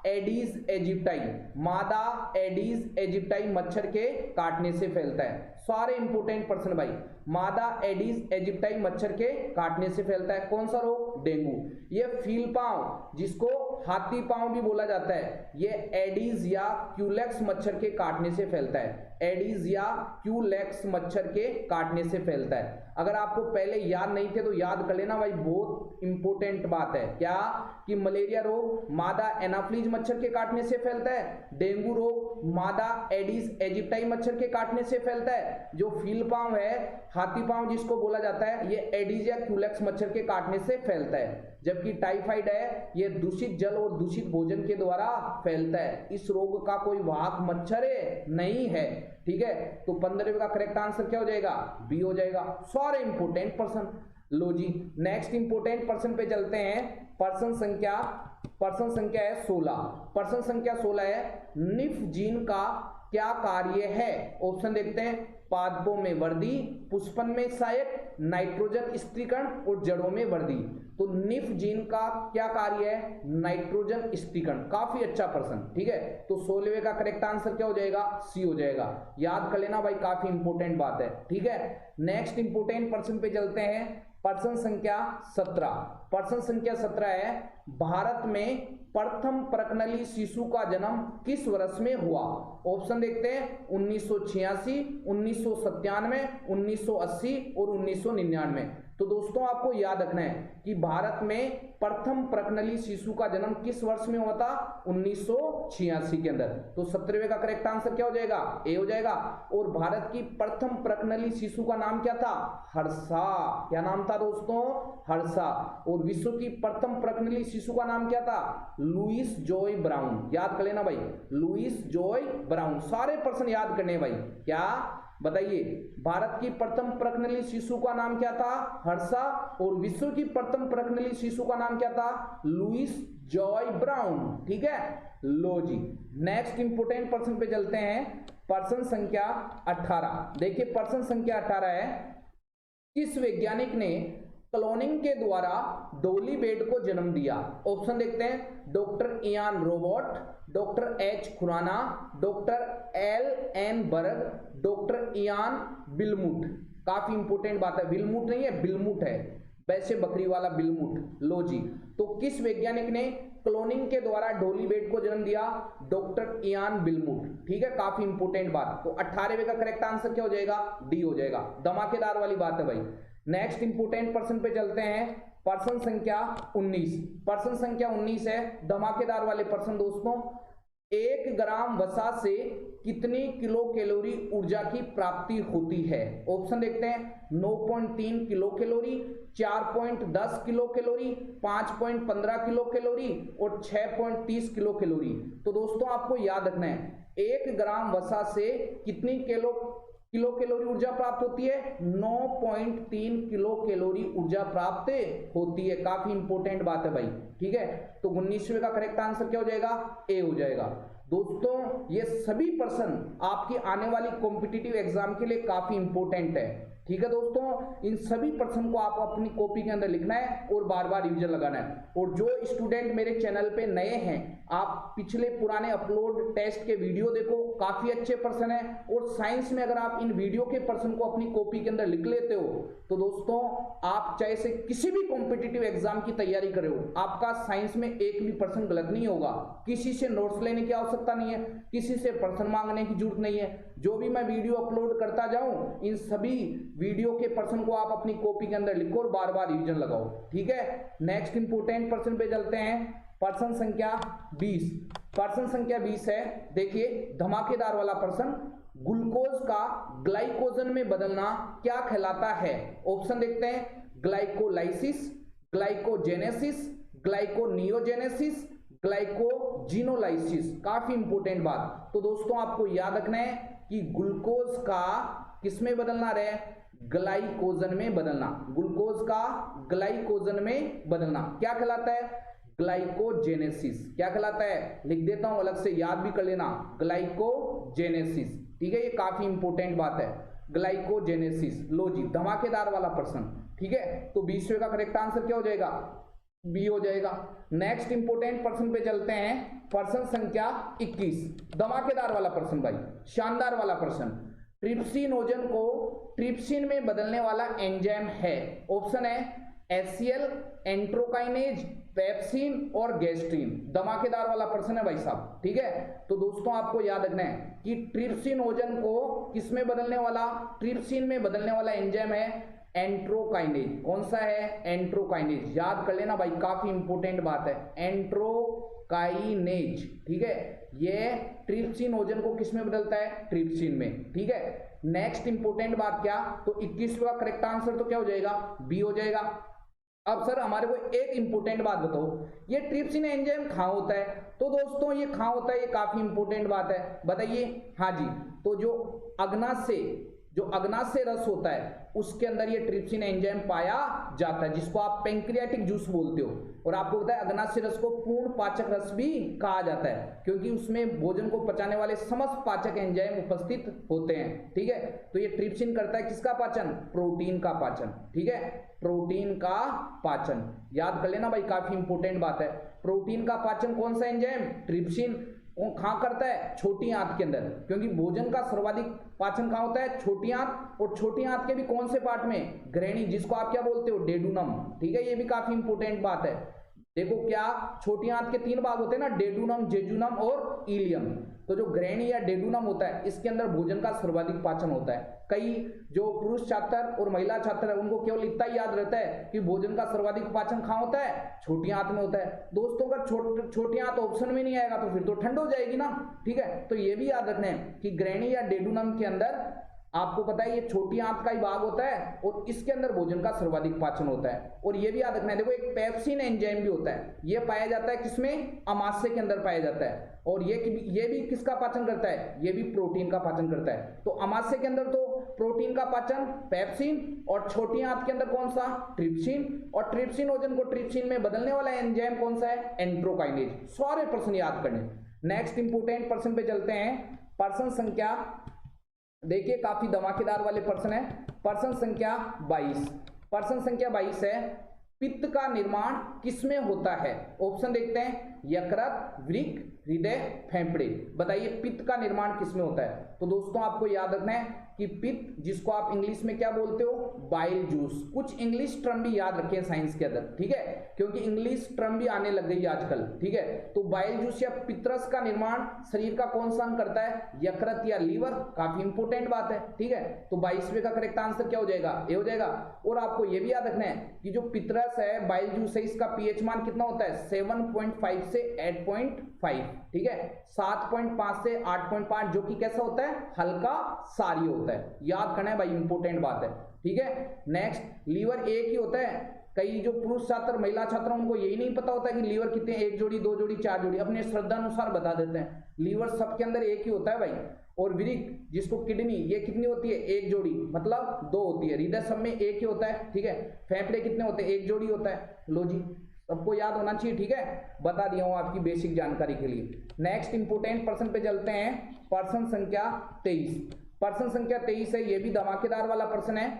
एडीज एजिप्टाई, मादा एडीज एजिप्टाई मच्छर के काटने से फैलता है। सारे इंपोर्टेंट प्रश्न भाई, मादा एडीज एजिप्टाई मच्छर के काटने से फैलता है। कौन सा रोग? डेंगू। ये फीलपाव, जिसको हाथी पांव भी बोला जाता है, ये एडीज या क्यूलेक्स मच्छर के काटने से फैलता है। एडीज या क्यूलेक्स मच्छर के काटने से फैलता है। अगर आपको पहले याद नहीं थे तो याद कर लेना भाई, बहुत इंपोर्टेंट बात है। क्या कि मलेरिया रोग मादा एनाफ्लीज मच्छर के काटने से फैलता है, डेंगू रोग मादा एडीज एजिप्टाई मच्छर के काटने से फैलता है, जो फीलपाव है, हाथी पांव जिसको बोला जाता है, ये एडीज या क्यूलेक्स मच्छर के काटने से फैलता है। जबकि टाइफाइड है, ये दूषित जल और दूषित भोजन के द्वारा फैलता है। इस रोग का कोई वाहक मच्छर नहीं है, ठीक है। तो 15 का करेक्ट आंसर क्या हो जाएगा? बी हो जाएगा। सारे इंपोर्टेंट प्रश्न। लो जी, नेक्स्ट इंपोर्टेंट प्रश्न पे चलते हैं, प्रश्न संख्या है 16। प्रश्न संख्या 16 है, निफ जीन का क्या कार्य है? ऑप्शन देखते हैं, पादपों में वृद्धि, पुष्पन में सहायक, नाइट्रोजन स्थिरीकरण और जड़ों में वृद्धि। तो निफ जीन का क्या कार्य है? नाइट्रोजन स्थिरीकरण। काफी अच्छा प्रश्न, ठीक है। तो 16वें का करेक्ट आंसर क्या हो जाएगा? सी हो जाएगा। याद कर लेना भाई, काफी इंपोर्टेंट बात है, ठीक है। नेक्स्ट इंपोर्टेंट प्रश्न पे चलते हैं, प्रश्न संख्या 17। प्रश्न संख्या 17 है, भारत में प्रथम प्रकनली शिशु का जन्म किस वर्ष में हुआ? ऑप्शन देखते हैं 1986, 1997, 1980 और 1999। तो दोस्तों आपको याद रखना है कि भारत में प्रथम प्रकनली शिशु का जन्म किस वर्ष में हुआ था? 1986 के अंदर। तो 17वें का करेक्ट आंसर क्या हो जाएगा? ए हो जाएगा। और भारत की प्रथम प्रकनली शिशु का नाम क्या था? हर्षा। क्या नाम था दोस्तों? हर्षा। और विश्व की प्रथम प्रकनली शिशु का नाम क्या था? Louis Joy Brown. याद कर लेना भाई, लुईस जॉय ब्राउन। सारे पर्सन याद करने भाई। क्या बताइए? भारत की प्रथम प्रकनली शिशु का नाम क्या था? हर्षा। और विश्व की प्रथम प्रकनली शिशु का नाम क्या था? Louis Joy Brown. ठीक है, लो जी। नेक्स्ट इंपोर्टेंट पर्सन पे चलते हैं। पर्सन संख्या 18। देखिए पर्सन संख्या 18 है, किस वैज्ञानिक ने क्लोनिंग के द्वारा डोली बेड को जन्म दिया? ऑप्शन देखते हैं, doctor Ian robot, doctor H Khurana, doctor L N Berg, doctor Ian Wilmut. काफी इंपोर्टेंट बात है, बिलमुट नहीं है, बिलमुट है, वैसे बकरी वाला बिलमुट। लो जी, तो किस वैज्ञानिक ने क्लोनिंग के द्वारा डोली बेड को जन्म दिया? Doctor Ian Wilmut. ठीक है, काफी इंपोर्टेंट बात। तो 18वें का करेक्ट आंसर क्या हो जाएगा? डी हो जाएगा। धमाकेदार वाली बात है भाई। नेक्स्ट इंपोर्टेंट पर्सन पे चलते हैं। पर्सन संख्या 19। पर्सन संख्या 19 है, धमाकेदार वाले पर्सन दोस्तों। 1 ग्राम वसा से कितनी किलो कैलोरी ऊर्जा की प्राप्ति होती है? ऑप्शन देखते हैं, 9.3 kilo calorie, 4.10 kilo calorie, 5.15 kilo calorie और 6.30 किलो कैलोरी। तो दोस्तों आपको याद रखना है, 1 ग्राम वसा से कितनी किलो कैलोरी ऊर्जा प्राप्त होती है? 9.3 किलो कैलोरी ऊर्जा प्राप्त होती है। काफी इंपोर्टेंट बात है भाई। ठीक है, तो 19वें का करेक्ट आंसर क्या हो जाएगा? ए हो जाएगा। दोस्तों ये सभी पर्सन आपकी आने वाली कॉम्पिटिटिव एग्जाम के लिए काफी इंपोर्टेंट है। ठीक है दोस्तों, इन सभी पर्सन को आप अपनी कॉपी के अंदर लिखना है और बार बार रिवीजन लगाना है। और जो स्टूडेंट मेरे चैनल पे नए हैं, आप पिछले पुराने अपलोड टेस्ट के वीडियो देखो, काफी अच्छे पर्सन है। और साइंस में अगर आप इन वीडियो के पर्सन को अपनी कॉपी के अंदर लिख लेते हो तो दोस्तों आप चाहे से किसी भी कॉम्पिटिटिव एग्जाम की तैयारी करे हो, आपका साइंस में एक भी पर्सन गलत नहीं होगा। किसी से नोट्स लेने की आवश्यकता नहीं है, किसी से पर्सन मांगने की जरूरत नहीं है। जो भी मैं वीडियो अपलोड करता जाऊं, इन सभी वीडियो के पर्सन को आप अपनी कॉपी के अंदर लिखो और बार बार रिवीजन लगाओ। ठीक है, नेक्स्ट इंपोर्टेंट पर्सन पे चलते हैं। पर्सन संख्या 20। पर्सन संख्या 20 है, देखिए धमाकेदार वाला पर्सन। ग्लूकोज का ग्लाइकोजन में बदलना क्या कहलाता है? ऑप्शन देखते हैं, ग्लाइकोलाइसिस, ग्लाइकोजेनेसिस, ग्लाइकोनियोजेनेसिस, ग्लाइकोजिनोलाइसिस। काफी इंपोर्टेंट बात। तो दोस्तों आपको याद रखना है कि ग्लूकोज का किसमें बदलना रहे? ग्लाइकोजन में बदलना। ग्लूकोज का ग्लाइकोजन में बदलना क्या कहलाता है? ग्लाइकोजेनेसिस। क्या कहलाता है? लिख देता हूं, अलग से याद भी कर लेना, ग्लाइकोजेनेसिस। ठीक है, ये काफी इंपोर्टेंट बात है, ग्लाइकोजेनेसिस। लो जी, धमाकेदार वाला पर्सन। ठीक है, तो 20वें का करेक्ट आंसर क्या हो जाएगा? बी हो जाएगा। नेक्स्ट इंपोर्टेंट पर्सन पे चलते हैं। पर्सन संख्या 21। धमाकेदार वाला पर्सन भाई, शानदार वाला पर्सन। ट्रिप्सिनोजन को ट्रिप्सिन में बदलने वाला एंजाइम है। ऑप्शन है HCl, एंट्रोकाइनेज, पेप्सिन और गैस्ट्रीन। धमाकेदार वाला पर्सन है भाई साहब। ठीक है, तो दोस्तों आपको याद रखना है कि ट्रिप्सिनोजन को किसमें बदलने वाला? ट्रिप्सिन में बदलने वाला एंजाइम है एंट्रोकाइनेज। कौन सा है? एंट्रोकाइनेज। याद कर लेना भाई, काफी इंपोर्टेंट बात है, एंट्रोकाइनेज। ठीक है, ये ट्रिप्सिनोजन को किसमें बदलता है? ट्रिप्सिन में। ठीक है, नेक्स्ट इंपोर्टेंट बात क्या? तो 21वां का करेक्ट आंसर तो क्या हो जाएगा? बी हो जाएगा। अब सर हमारे को एक इंपोर्टेंट बात बताओ, ये ट्रिप्सिन एंजाइम कहाँ होता है? तो दोस्तों ये कहाँ होता है, ये काफी इंपोर्टेंट बात है, बताइए। हाँ जी, तो जो अग्नाशय रस होता है उसके अंदर ये ट्रिप्सिन एंजाइम पाया जाता है, जिसको आप पैंक्रियाटिक जूस बोलते हो। और आपको पता है अग्नाशय रस को पूर्ण पाचक रस भी कहा जाता है, क्योंकि उसमें भोजन को पचाने वाले समस्त पाचक एंजाइम उपस्थित होते हैं। ठीक है, तो ये ट्रिप्सिन करता है किसका पाचन? प्रोटीन का पाचन। ठीक है, प्रोटीन का पाचन। याद कर लेना भाई, काफी इंपोर्टेंट बात है। प्रोटीन का पाचन कौन सा एंजाइम? ट्रिप्सिन। कहाँ करता है? छोटी आंत के अंदर, क्योंकि भोजन का सर्वाधिक पाचन कहाँ होता है? छोटी आंत। और छोटी आंत के भी कौन से पार्ट में? ग्रहणी, जिसको आप क्या बोलते हो? डेडुनम। ठीक है, ये भी काफी इंपोर्टेंट बात है, देखो क्या छोटी आंत के 3 भाग होते हैं ना, डेडुनम, जेजुनम और इलियम। तो जो ग्रैनी या डेडुनम होता है इसके अंदर भोजन का सर्वाधिक पाचन होता है। कई जो पुरुष छात्र और महिला छात्र है उनको केवल इतना याद रहता है कि भोजन का सर्वाधिक पाचन कहाँ होता है, छोटी आंत में होता है। दोस्तों अगर छोटी आंत ऑप्शन में नहीं आएगा तो फिर तो ठंड हो जाएगी ना, ठीक है। तो ये भी याद रखना है कि ग्रैनी या डेडुनम के अंदर आपको पता है ये छोटी आंत का ही भाग होता है और इसके अंदर भोजन का सर्वाधिक पाचन होता है। और ये भी याद रखना है, देखो एक पेप्सिन एंजाइम भी होता है, ये पाया जाता है किसमें, अमाशय के अंदर पाया जाता है। और ये भी किसका पाचन करता है, ये भी प्रोटीन का पाचन करता है। तो अमाशय के अंदर तो प्रोटीन का पाचन पेप्सिन, और छोटी आंत के अंदर कौन सा, ट्रिप्सिन। और ट्रिप्सिन ओजन को ट्रिप्सिन में बदलने वाला एंजाइम कौन सा है, एंट्रोकाइनेज। सारे प्रश्न याद करने। नेक्स्ट इंपोर्टेंट प्रश्न पे चलते हैं। प्रश्न संख्या देखिए काफी धमाकेदार वाले प्रश्न है। प्रश्न संख्या 22। प्रश्न संख्या 22 है, पित्त का निर्माण किसमें होता है। ऑप्शन देखते हैं, यकृत, वृक्क, हृदय, फेफड़े। बताइए पित्त का निर्माण किसमें होता है। तो दोस्तों आपको याद रखना है कि पित्त, जिसको आप इंग्लिश में क्या बोलते हो, बाइल जूस। कुछ इंग्लिश टर्म भी याद रखें साइंस के अंदर, ठीक है, क्योंकि इंग्लिश टर्म भी आने लग गई आजकल, ठीक है। तो बाइल जूस या पित्तरस का निर्माण शरीर का कौन सा अंग करता है, यकृत या लीवर। काफी इंपोर्टेंट बात है, ठीक है। तो 22वें का करेक्ट आंसर क्या हो जाएगा, ए हो जाएगा। और आपको यह भी याद रखना है कि जो पित्तरस है, बाइल जूस है, इसका पीएच मान कितना होता है, 7.5 से 8.5, ठीक है। 7.5 से 8.5 जो कि कैसा होता है, हल्का सारी होता है। याद करना है भाई, इंपोर्टेंट बात है, ठीक है। नेक्स्ट, लीवर एक ही होता है। कई जो पुरुष छात्र, महिला छात्र, उनको यही नहीं पता होता है कि लीवर कितने, 1 जोड़ी, 2 जोड़ी, 4 जोड़ी, अपने श्रद्धानुसार बता देते हैं। लीवर सबके अंदर एक ही होता है भाई। और वृक्क, जिसको किडनी, ये कितनी होती है, 1 जोड़ी, मतलब 2 होती है। हृदय सब में एक ही होता है, ठीक है। फेफड़े कितने होते हैं, 1 जोड़ी होता है। लो जी, सबको याद होना चाहिए, ठीक है। बता दिया हूं आपकी बेसिक जानकारी के लिए। नेक्स्ट इंपोर्टेंट प्रश्न पे चलते हैं। प्रश्न संख्या 23। प्रश्न संख्या 23 है, ये भी धमाकेदार वाला प्रश्न है।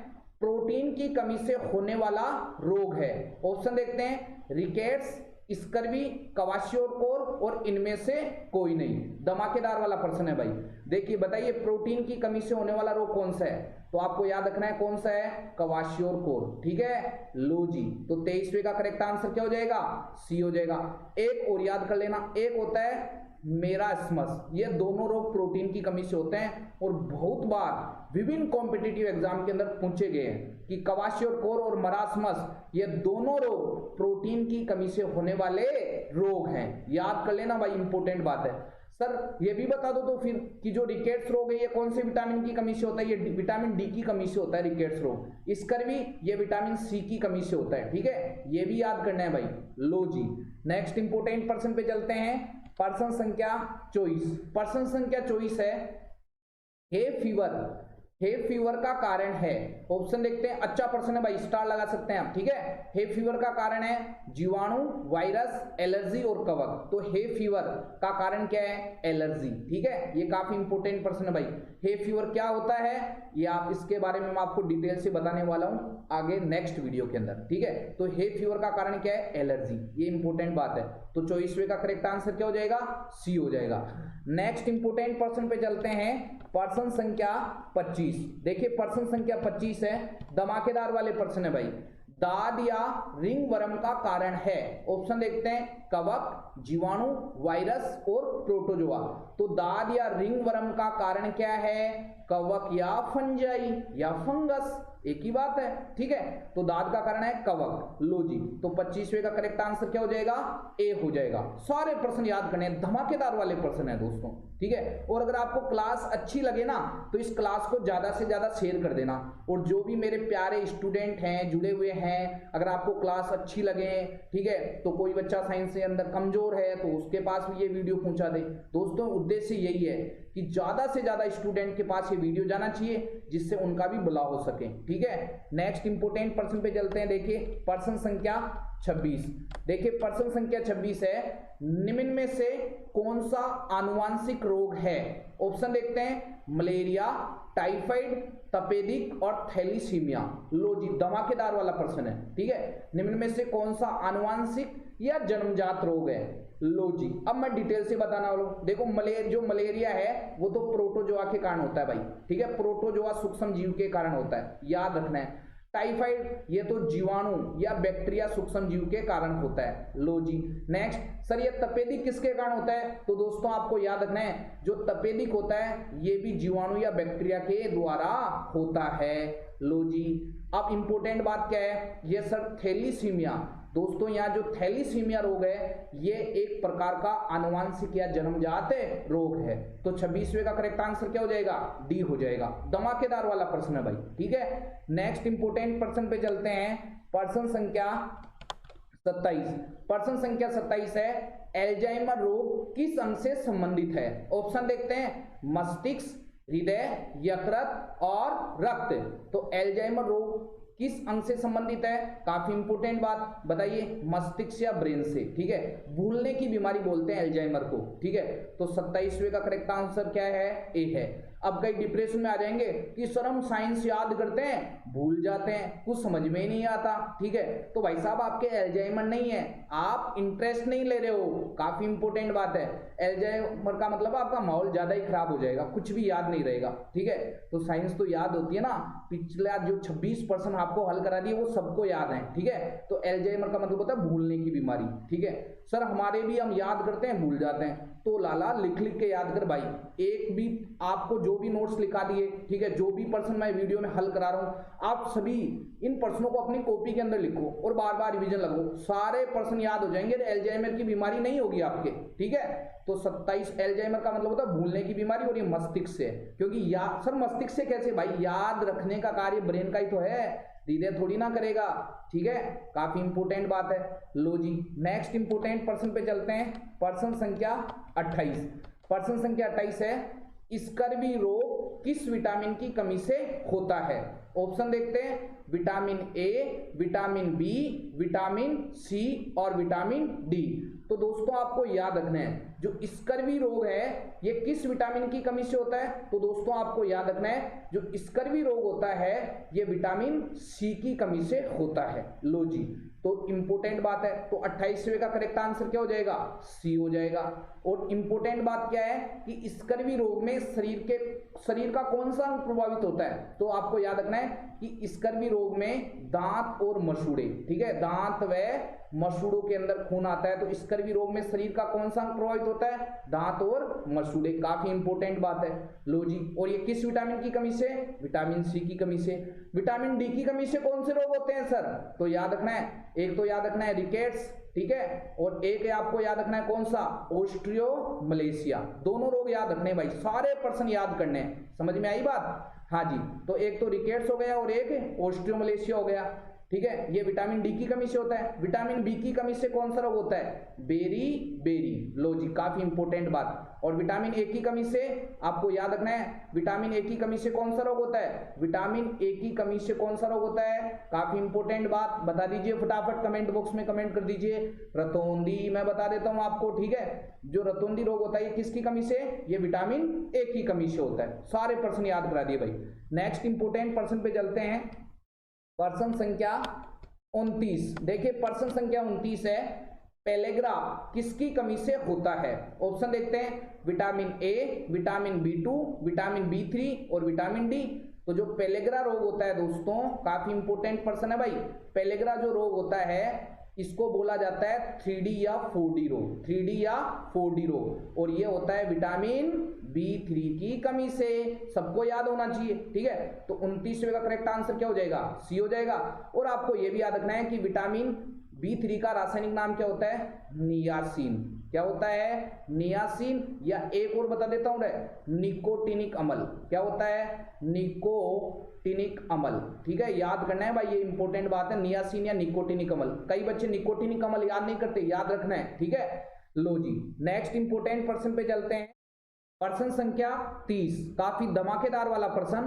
प्रोटीन की कमी से होने वाला रोग है। ऑप्शन देखते हैं, रिकेट्स, स्कर्वी, क्वाशियोकोर और इनमें से कोई नहीं। धमाकेदार वाला प्रश्न है भाई। देखिए बताइए प्रोटीन की कमी से होने वाला रोग कौन सा है। तो आपको याद रखना है कौन सा है, क्वाशियोकोर, ठीक है। लो जी, तो 23वें का करेक्ट आंसर क्या हो जाएगा, सी हो जाएगा। एक और याद कर लेना, एक होता है मेरास्मस। ये दोनों रोग प्रोटीन की कमी से होते हैं और बहुत बार विभिन्न कॉम्पिटिटिव एग्जाम के अंदर पूछे गए हैं कि क्वाशियोकोर और मरास्मस, ये दोनों रोग प्रोटीन की कमी से होने वाले रोग हैं। याद कर लेना भाई, इंपोर्टेंट बात है। सर ये भी बता दो तो फिर कि जो रिकेट्स रोग है ये कौन से विटामिन की कमी से होता है, ये विटामिन डी की कमी से होता है रिकेट्स रोग। स्कर्वी ये विटामिन सी की कमी से होता है, ठीक है। ये भी याद करना है भाई। लो जी, नेक्स्ट इंपोर्टेंट प्रश्न पे चलते हैं। प्रश्न संख्या 24। प्रश्न संख्या 24 है, हे फीवर। हे फीवर का कारण है। ऑप्शन देखते हैं, अच्छा प्रश्न है भाई, स्टार लगा सकते हैं आप, ठीक है। हे फीवर का कारण है जीवाणु, वायरस, एलर्जी और कवक। तो हे फीवर का कारण क्या है, एलर्जी, ठीक है। ये काफी इंपोर्टेंट प्रश्न है भाई। हे फीवर क्या होता है, ये आप इसके बारे में मैं आपको डिटेल से बताने वाला हूं आगे नेक्स्ट वीडियो के अंदर, ठीक है। तो हे फीवर का कारण क्या है, एलर्जी। ये इंपोर्टेंट बात है। तो 24वें का करेक्ट आंसर क्या हो जाएगा, सी हो जाएगा। नेक्स्ट इंपोर्टेंट प्रश्न पे चलते हैं। प्रश्न संख्या 25। देखिए प्रश्न संख्या 25 है, धमाकेदार वाले प्रश्न है भाई। दाद या रिंगवर्म का कारण है। ऑप्शन देखते हैं, कवक, जीवाणु, वायरस और प्रोटोजोआ। तो दाद या रिंगवर्म का कारण क्या है, कवक या फंजाई या फंगस, एक ही बात है, ठीक है। तो दाद का कारण है कवक। लो जी, तो 25वें का करेक्ट आंसर क्या हो जाएगा, ए हो जाएगा। सारे प्रश्न याद करने, धमाकेदार वाले प्रश्न है दोस्तों, ठीक है। और अगर आपको क्लास अच्छी लगे ना तो इस क्लास को ज्यादा से ज्यादा शेयर कर देना। और जो भी मेरे प्यारे स्टूडेंट हैं, जुड़े हुए हैं, अगर आपको क्लास अच्छी लगे, ठीक है, तो कोई बच्चा साइंस के अंदर कमजोर है तो उसके पास भी ये वीडियो पहुंचा दे। दोस्तों उद्देश्य यही है कि ज्यादा से ज्यादा स्टूडेंट के पास ये वीडियो जाना चाहिए जिससे उनका भी भला हो सके, ठीक है। नेक्स्ट इंपोर्टेंट प्रश्न पे चलते हैं। देखिए प्रश्न संख्या 26। देखिए प्रश्न संख्या 26 है, निम्न में से कौन सा आनुवांशिक रोग है। ऑप्शन देखते हैं, मलेरिया, टाइफाइड, तपेदिक और थैलीसीमिया। लो जी, धमाकेदार वाला प्रश्न है, ठीक है। निम्न में से कौन सा आनुवांशिक या जन्मजात रोग है। लो जी, अब मैं डिटेल से बताना वाला हूं। देखो जो मलेरिया है वो तो प्रोटोजोआ के कारण होता है भाई, ठीक है। प्रोटोजोआ सूक्ष्म जीव के कारण होता है, याद रखना है। टाइफाइड ये तो जीवाणु या बैक्टीरिया सूक्ष्म जीव के कारण होता है। लो जी नेक्स्ट, सर ये तपेदिक किसके कारण होता है? तो दोस्तों आपको याद रखना है, जो तपेदिक होता है ये भी जीवाणु या बैक्टीरिया के द्वारा होता है। लो जी, अब इंपॉर्टेंट बात क्या है, ये सर थैलीसीमिया, दोस्तों यहाँ जो थैलीसीमिया रोग है ये एक प्रकार का आनुवांशिक या जन्मजात रोग है। तो 26वें का करेक्ट आंसर क्या हो जाएगा? डी हो जाएगा। धमाकेदार वाला प्रश्न है भाई, ठीक है। नेक्स्ट इंपोर्टेंट प्रश्न पे चलते हैं, प्रश्न संख्या 27। प्रश्न संख्या 27 है, एल्जाइमर रोग किस अंग से संबंधित है? ऑप्शन देखते हैं, मस्तिष्क, हृदय, यकृत और रक्त। तो एल्जाइमर रोग किस अंग से संबंधित है? काफी इंपोर्टेंट बात, बताइए मस्तिष्क या ब्रेन से, ठीक है। भूलने की बीमारी बोलते हैं एल्जाइमर को, ठीक है। तो 27वें का करेक्ट आंसर क्या है? ए है। अब कई डिप्रेशन में आ जाएंगे कि सर हम साइंस याद करते हैं भूल जाते हैं, कुछ समझ में ही नहीं आता, ठीक है। तो भाई साहब आपके एल्जाइमर नहीं है, आप इंटरेस्ट नहीं ले रहे हो, काफी इंपोर्टेंट बात है। एल्जाइमर का मतलब आपका माहौल ज्यादा ही खराब हो जाएगा, कुछ भी याद नहीं रहेगा, ठीक है। तो साइंस तो याद होती है ना, पिछला जो 26% आपको हल करा दिए वो सबको याद है, ठीक है। तो एल्जाइमर का मतलब होता है भूलने की बीमारी, ठीक है। सर हमारे भी हम याद करते हैं भूल जाते हैं, तो लाला लिख लिख के याद कर भाई। एक भी आपको जो भी नोट्स लिखा दिए, ठीक है, जो भी प्रश्न मैं वीडियो में हल करा रहा हूं, आप सभी इन प्रश्नों को अपनी कॉपी के अंदर लिखो और बार बार रिवीजन लगो, सारे प्रश्न याद हो जाएंगे। एल्जाइमर की बीमारी नहीं होगी आपके, ठीक है। तो 27 एल्जाइमर का मतलब होता है भूलने की बीमारी, और ये मस्तिष्क से, क्योंकि सर मस्तिष्क से कैसे भाई? याद रखने का कार्य ब्रेन का ही तो है, हृदय थोड़ी ना करेगा, ठीक है। काफी इंपोर्टेंट बात है। लो जी नेक्स्ट इंपोर्टेंट प्रश्न पे चलते हैं, प्रश्न संख्या 28। प्रश्न संख्या 28 है, स्कर्वी रोग किस विटामिन की कमी से होता है? ऑप्शन देखते हैं, vitamin A, vitamin B, vitamin C और विटामिन डी। तो दोस्तों आपको याद रखना है, जो स्कर्वी रोग है ये किस विटामिन की कमी से होता है? तो दोस्तों आपको याद रखना है, जो स्कर्वी रोग होता है ये विटामिन सी की कमी से होता है। लो जी, तो इंपोर्टेंट बात है, तो 28वें का करेक्ट आंसर क्या हो जाएगा? सी हो जाएगा। और इंपोर्टेंट बात क्या है कि स्कर्वी रोग में शरीर का कौन सा अंग प्रभावित होता है? तो आपको याद रखना है कि स्कर्वी रोग में दांत और मसूड़े, ठीक है, दांत व मसूड़ों के अंदर खून आता है। तो स्कर्वी रोग में शरीर का कौन सा अंग प्रभावित होता है? दांत और मसूड़े। काफी इंपोर्टेंट बात है। लो जी, और ये किस विटामिन की कमी से? विटामिन सी की कमी से। विटामिन डी की कमी से कौन से रोग होते हैं सर? तो याद रखना है, एक तो याद रखना है रिकेट्स, ठीक है, और एक है आपको याद रखना है कौन सा? ऑस्ट्रियोमलेशिया। दोनों रोग याद रखने भाई, सारे पर्सन याद करने हैं, समझ में आई बात? हाँ जी, तो एक तो रिकेट्स हो गया और एक ऑस्ट्रियोमलेशिया हो गया, ठीक है। ये विटामिन डी की कमी से होता है। विटामिन बी की कमी से कौन सा रोग होता है? बेरी। लो जी, काफी इंपोर्टेंट बात। और विटामिन ए की कमी से आपको याद रखना है, विटामिन ए की कमी से कौन सा रोग होता है? विटामिन ए की कमी से कौन सा रोग होता है? काफी इंपोर्टेंट बात, बता दीजिए फटाफट, कमेंट बॉक्स में कमेंट कर दीजिए। रतौंधी, मैं बता देता हूं आपको, ठीक है। जो रतौंधी रोग होता है ये किसकी कमी से? ये विटामिन ए की कमी से होता है। सारे प्रश्न याद करा दिए भाई। नेक्स्ट इंपोर्टेंट प्रश्न पे चलते हैं, प्रश्न संख्या 29। देखिए प्रश्न संख्या 29 है, पेलेग्रा किसकी कमी से होता है? ऑप्शन देखते हैं, vitamin A, vitamin बी2, vitamin B3 और विटामिन डी। तो जो पेलेग्रा रोग होता है दोस्तों, काफी इंपोर्टेंट प्रश्न है भाई। पेलेग्रा जो रोग होता है इसको बोला जाता है 3D या 4D रोग, 3D या 4D रोग, और ये होता है विटामिन B3 की कमी से। सबको याद होना चाहिए, ठीक है। तो 29वें का करेक्ट आंसर क्या हो जाएगा? सी हो जाएगा। और आपको ये भी याद रखना है कि विटामिन B3 का रासायनिक नाम क्या होता है? नियासिन। क्या होता है? नियासिन। या एक और बता देता हूं, निकोटिनिक अम्ल। क्या होता है? निकोटिनिक अम्ल, ठीक है, याद करना है भाई, ये इंपॉर्टेंट बात है, नियासिन या निकोटिनिक अम्ल। कई बच्चे निकोटिनिक अम्ल याद नहीं करते, याद रखना है, ठीक है। लो जी नेक्स्ट इंपॉर्टेंट प्रश्न पे चलते हैं, प्रश्न संख्या 30। काफी धमाकेदार वाला प्रश्न,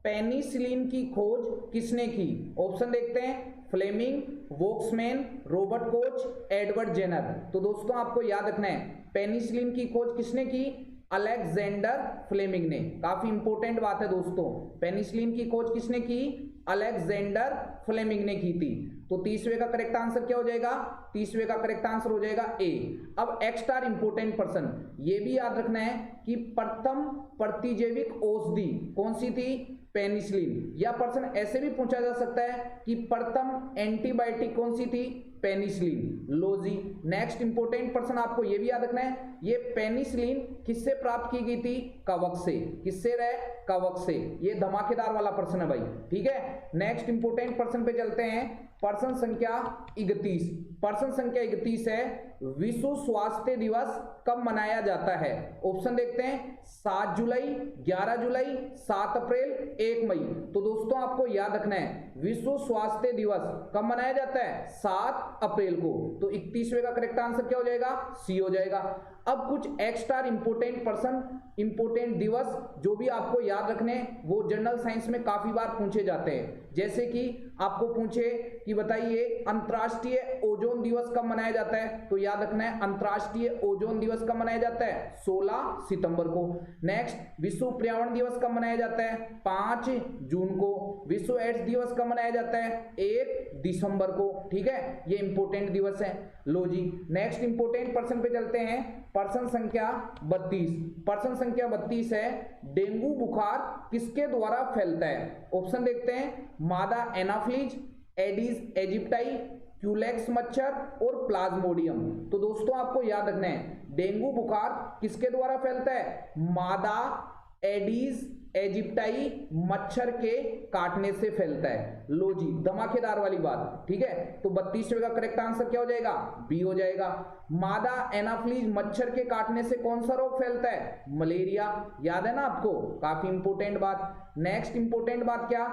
पेनिसिलिन की खोज किसने की? ऑप्शन देखते हैं, Fleming, Waksman, Robert Koch, Edward Jenner. तो दोस्तों आपको याद रखना है, पेनिसिलिन की खोज किसने की? अलेक्जेंडर फ्लेमिंग ने। काफी इंपॉर्टेंट बात है दोस्तों, पेनिसिलिन की खोज किसने की? अलेक्जेंडर फ्लेमिंग ने की थी। तो 30वें का करेक्ट आंसर क्या हो जाएगा? 30वें का करेक्ट आंसर हो जाएगा ए। अब एक्स्ट्रा इंपोर्टेंट पर्सन, ये भी याद रखना है कि प्रथम प्रतिजैविक औषधि कौन सी थी? पेनिसिलिन। या प्रश्न ऐसे भी पूछा जा सकता है कि प्रथम एंटीबायोटिक कौन सी थी, पेनिसिलिन। लो जी, नेक्स्ट इंपोर्टेंट प्रश्न आपको ये भी याद रखना है, ये पेनिसिलिन किससे प्राप्त की गई थी, कवक से। किससे रहे, कवक से। ये धमाकेदार वाला प्रश्न है भाई, ठीक है। नेक्स्ट इंपोर्टेंट प्रश्न पे चलते हैं, प्रश्न संख्या 31। प्रश्न संख्या 31 है, विश्व स्वास्थ्य दिवस कब मनाया जाता है। ऑप्शन देखते हैं, 7 जुलाई, 11 जुलाई, 7 अप्रैल, 1 मई। तो दोस्तों आपको याद रखना है, विश्व स्वास्थ्य दिवस कब मनाया जाता है, 7 अप्रैल को। तो 31वें का करेक्ट आंसर क्या हो जाएगा, सी हो जाएगा। अब कुछ एक्स्ट्रा इंपोर्टेंट पर्सन, इंपोर्टेंट दिवस जो भी आपको याद रखने, वो जनरल साइंस में काफी बार पूछे जाते हैं। जैसे कि आपको पूछे कि बताइए अंतर्राष्ट्रीय ओजोन दिवस कब मनाया जाता है, तो याद रखना है अंतर्राष्ट्रीय ओजोन दिवस कब मनाया जाता है, 16 सितंबर को। नेक्स्ट, विश्व पर्यावरण दिवस कब मनाया जाता है, 5 जून को। विश्व एड्स दिवस कब मनाया जाता है, 1 दिसंबर को, ठीक है। ये इंपोर्टेंट दिवस है। लो जी, नेक्स्ट इंपोर्टेंट पर्सन पे चलते हैं, प्रश्न संख्या 32। प्रश्न संख्या 32 है, डेंगू बुखार किसके द्वारा फैलता है। ऑप्शन देखते हैं, मादा एनाफ्लीज, एडिस एजिप्टाई, क्यूलेक्स मच्छर और प्लाज्मोडियम। तो दोस्तों आपको याद रखना है, डेंगू बुखार किसके द्वारा फैलता है, मादा एडिस एजिप्टाई मच्छर के काटने से फैलता है। लो जी, धमाकेदार वाली बात, ठीक है। तो 32वें का करेक्ट आंसर क्या हो जाएगा, बी हो जाएगा। मादा एनाफ्लीज मच्छर के काटने से कौन सा रोग फैलता है, मलेरिया। याद है ना आपको, काफी इंपोर्टेंट बात। नेक्स्ट इंपोर्टेंट बात क्या,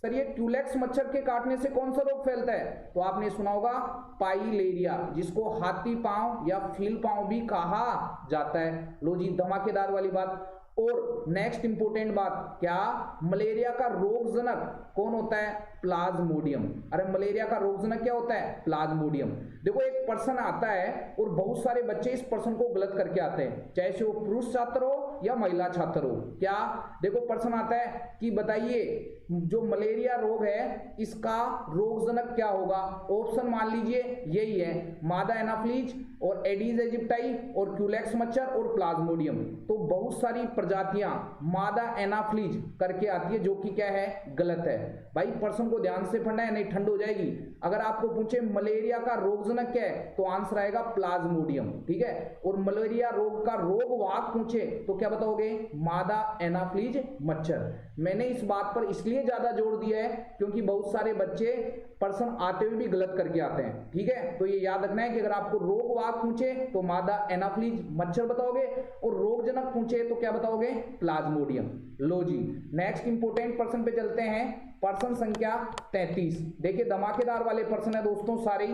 सर ये क्यूलेक्स मच्छर के काटने से कौन सा रोग फैलता है, तो आपने सुना होगा पाइलेरिया, जिसको हाथी पांव या फील पांव भी कहा जाता है। लो जी, धमाकेदार वाली बात। और नेक्स्ट इंपोर्टेंट बात क्या, मलेरिया का रोगजनक कौन होता है, प्लाज्मोडियम। अरे मलेरिया का रोगजनक क्या होता है, प्लाज्मोडियम। देखो एक पर्सन आता है और बहुत सारे बच्चे इस पर्सन को गलत करके आते हैं, चाहे से वो पुरुष छात्र हो या महिला छात्र हो। क्या, देखो पर्सन आता है कि बताइए जो मलेरिया रोग है इसका रोगजनक क्या होगा। ऑप्शन मान लीजिए यही है, मादा एनाफ्लीज और एडीज एजिप्टाई और क्यूलेक्स मच्छर और प्लाज्मोडियम। तो बहुत सारी प्रजातियां मादा एनाफ्लीज करके आती है, जो कि क्या है, गलत है। भाई पर्सन को ध्यान से पढ़ना है, नहीं ठंड हो जाएगी। अगर आपको पूछे मलेरिया का रोगजनक क्या है, तो आंसर आएगा प्लाज्मोडियम, ठीक है। और मलेरिया रोग का रोगवाहक पूछे तो क्या बताओगे, मादा एनाफ्लीज मच्छर। मैंने इस बात पर इसलिए ज्यादा जोर दिया है क्योंकि बहुत सारे बच्चे पर्सन आते हुए भी गलत करके आते हैं, ठीक है। तो ये याद रखना है कि अगर आपको रोगवाहक पूछे तो मादा एनाफ्लीज मच्छर बताओगे, और रोगजनक पूछे तो क्या बताओगे, प्लाज्मोडियम। लो जी, नेक्स्ट इंपोर्टेंट पर्सन पे चलते हैं, पर्सन संख्या 33। देखिए धमाकेदार वाले पर्सन है दोस्तों सारे।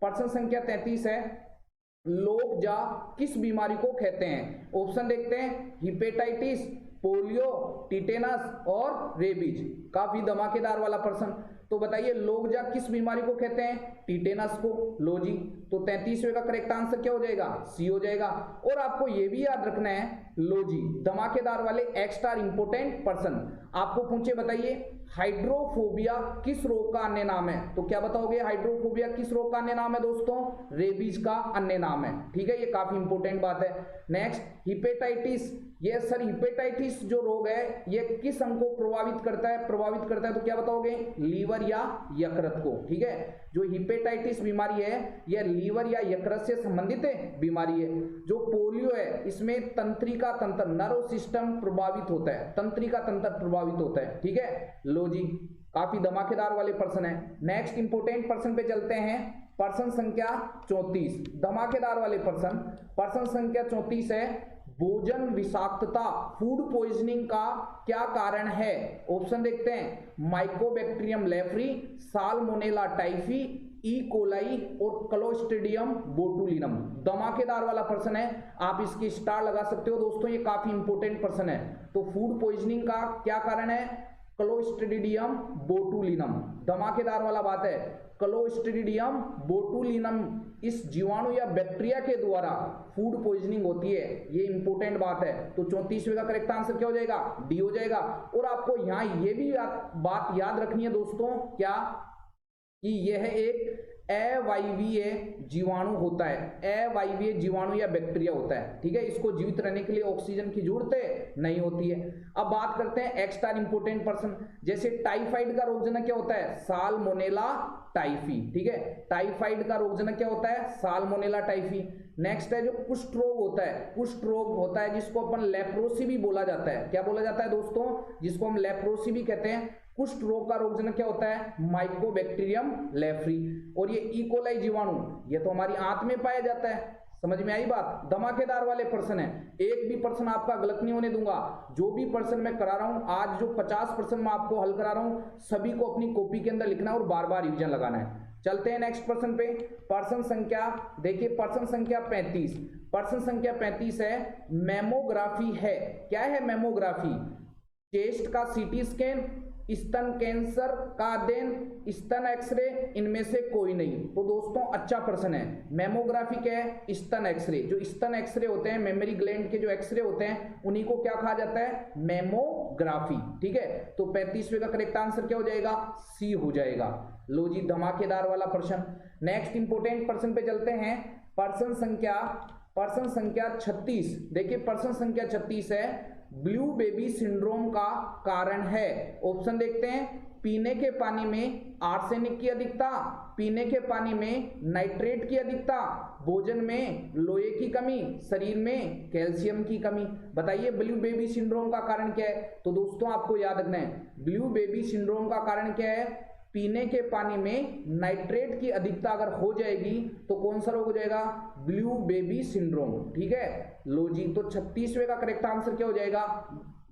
पर्सन संख्या 33 है, लोकजा किस बीमारी को कहते हैं। ऑप्शन देखते हैं, हिपेटाइटिस, पोलियो, टिटेनस और रेबीज। काफी धमाकेदार वाला पर्सन। तो बताइए लोकजा किस बीमारी को कहते हैं, टिटेनस को। लो जी, तो 33वें का करेक्ट आंसर क्या हो जाएगा, सी हो जाएगा। और आपको यह भी याद रखना है, लो जी, धमाकेदार वाले एक्स्ट्रा इंपोर्टेंट पर्सन आपको पूछे बताइए हाइड्रोफोबिया किस रोग का अन्य नाम है, तो क्या बताओगे, हाइड्रोफोबिया किस रोग का अन्य नाम है दोस्तों, रेबीज का अन्य नाम है, ठीक है। ये काफी इंपोर्टेंट बात है। नेक्स्ट, हिपेटाइटिस, ये सर हिपेटाइटिस जो रोग है ये किस अंग को प्रभावित करता है, तो क्या बताओगे, लीवर या यकृत को, ठीक है। जो हिपेटाइटिस बीमारी है यह लीवर या यकृत से संबंधित बीमारी है। जो पोलियो है इसमें तंत्रिका तंत्र, नर्व सिस्टम प्रभावित होता है, तंत्रिका तंत्र प्रभावित होता है, ठीक है। लो जी, काफी धमाकेदार वाले पर्सन है। नेक्स्ट इंपोर्टेंट पर्सन पे चलते हैं, पर्सन संख्या 34, धमाकेदार वाले पर्सन संख्या 34 है, भोजन विषाक्तता, फूड पॉइजनिंग का क्या कारण है। ऑप्शन देखते हैं, Mycobacterium leprae, Salmonella typhi, E coli और क्लोस्ट्रिडियम बोटुलिनम। धमाकेदार वाला पर्सन है, आप इसकी स्टार लगा सकते हो दोस्तों, ये काफी इंपोर्टेंट पर्सन है। तो फूड पॉइजनिंग का क्या कारण है, क्लोस्ट्रिडियम बोटुलिनम। धमाकेदार वाला बात है, क्लोस्ट्रिडियम बोटुलिनम इस जीवाणु या बैक्टीरिया के द्वारा फूड पॉइजनिंग होती है, ये इंपोर्टेंट बात है। तो 34वें का करेक्ट आंसर क्या हो जाएगा, डी हो जाएगा। और आपको यहाँ ये भी बात याद रखनी है दोस्तों, क्या कि यह एक अवायवीय जीवाणु होता है, अवायवीय जीवाणु या बैक्टीरिया होता है, ठीक है। इसको जीवित रहने के लिए ऑक्सीजन की जरूरत नहीं होती है। अब बात करते हैं एक्स्ट्रा इंपोर्टेंट पर्सन, जैसे टाइफाइड का रोगजनक क्या होता है, साल्मोनेला टाइफी, ठीक है। टाइफाइड का रोगजनक क्या होता है, साल्मोनेला टाइफी। नेक्स्ट है जो कुष्ठ रोग होता है, कुष्ठ रोग होता है जिसको अपन लेप्रोसी भी बोला जाता है। क्या बोला जाता है दोस्तों, जिसको हम लेप्रोसी भी कहते हैं। कुष्ठ रोग का रोगजनक क्या होता है, माइकोबैक्टीरियम लेप्री। और ये इकोलाई जीवाणु, ये तो हमारी आंत में पाया जाता है। समझ में आई बात। धमाकेदार वाले प्रश्न है, एक भी प्रश्न आपका गलत नहीं होने दूंगा। जो भी प्रश्न मैं करा रहा हूं आज, जो 50 प्रश्न मैं आपको हल करा रहा हूं, सभी को अपनी कॉपी के अंदर लिखना और बार बार रिवीजन लगाना है। चलते हैं नेक्स्ट प्रश्न पे। प्रश्न संख्या देखिए, प्रश्न संख्या 35। प्रश्न संख्या 35 है मेमोग्राफी है। क्या है मेमोग्राफी, चेस्ट का सीटी स्कैन, स्तन कैंसर का अध्ययन, स्तन एक्सरे, इनमें से कोई नहीं। तो दोस्तों अच्छा प्रश्न है। मेमोग्राफी क्या है, स्तन एक्सरे। जो स्तन एक्सरे होते हैं, मेमरी ग्लैंड के जो एक्सरे होते हैं, उन्हीं को क्या कहा जाता है, मेमोग्राफी, ठीक है। तो 35वें का करेक्ट आंसर क्या हो जाएगा, सी हो जाएगा। लो जी, धमाकेदार वाला प्रश्न। नेक्स्ट इंपोर्टेंट प्रश्न पे चलते हैं। प्रश्न संख्या 36। देखिए प्रश्न संख्या 36 है ब्लू बेबी सिंड्रोम का कारण है। ऑप्शन देखते हैं, पीने के पानी में आर्सेनिक की अधिकता, पीने के पानी में नाइट्रेट की अधिकता, भोजन में लोहे की कमी, शरीर में कैल्शियम की कमी। बताइए ब्लू बेबी सिंड्रोम का कारण क्या है। तो दोस्तों आपको याद रखना है, ब्लू बेबी सिंड्रोम का कारण क्या है, पीने के पानी में नाइट्रेट की अधिकता अगर हो जाएगी तो कौन सा रोग हो जाएगा, ब्लू बेबी सिंड्रोम, ठीक है। लो जी, तो 36वें का करेक्ट आंसर क्या हो जाएगा,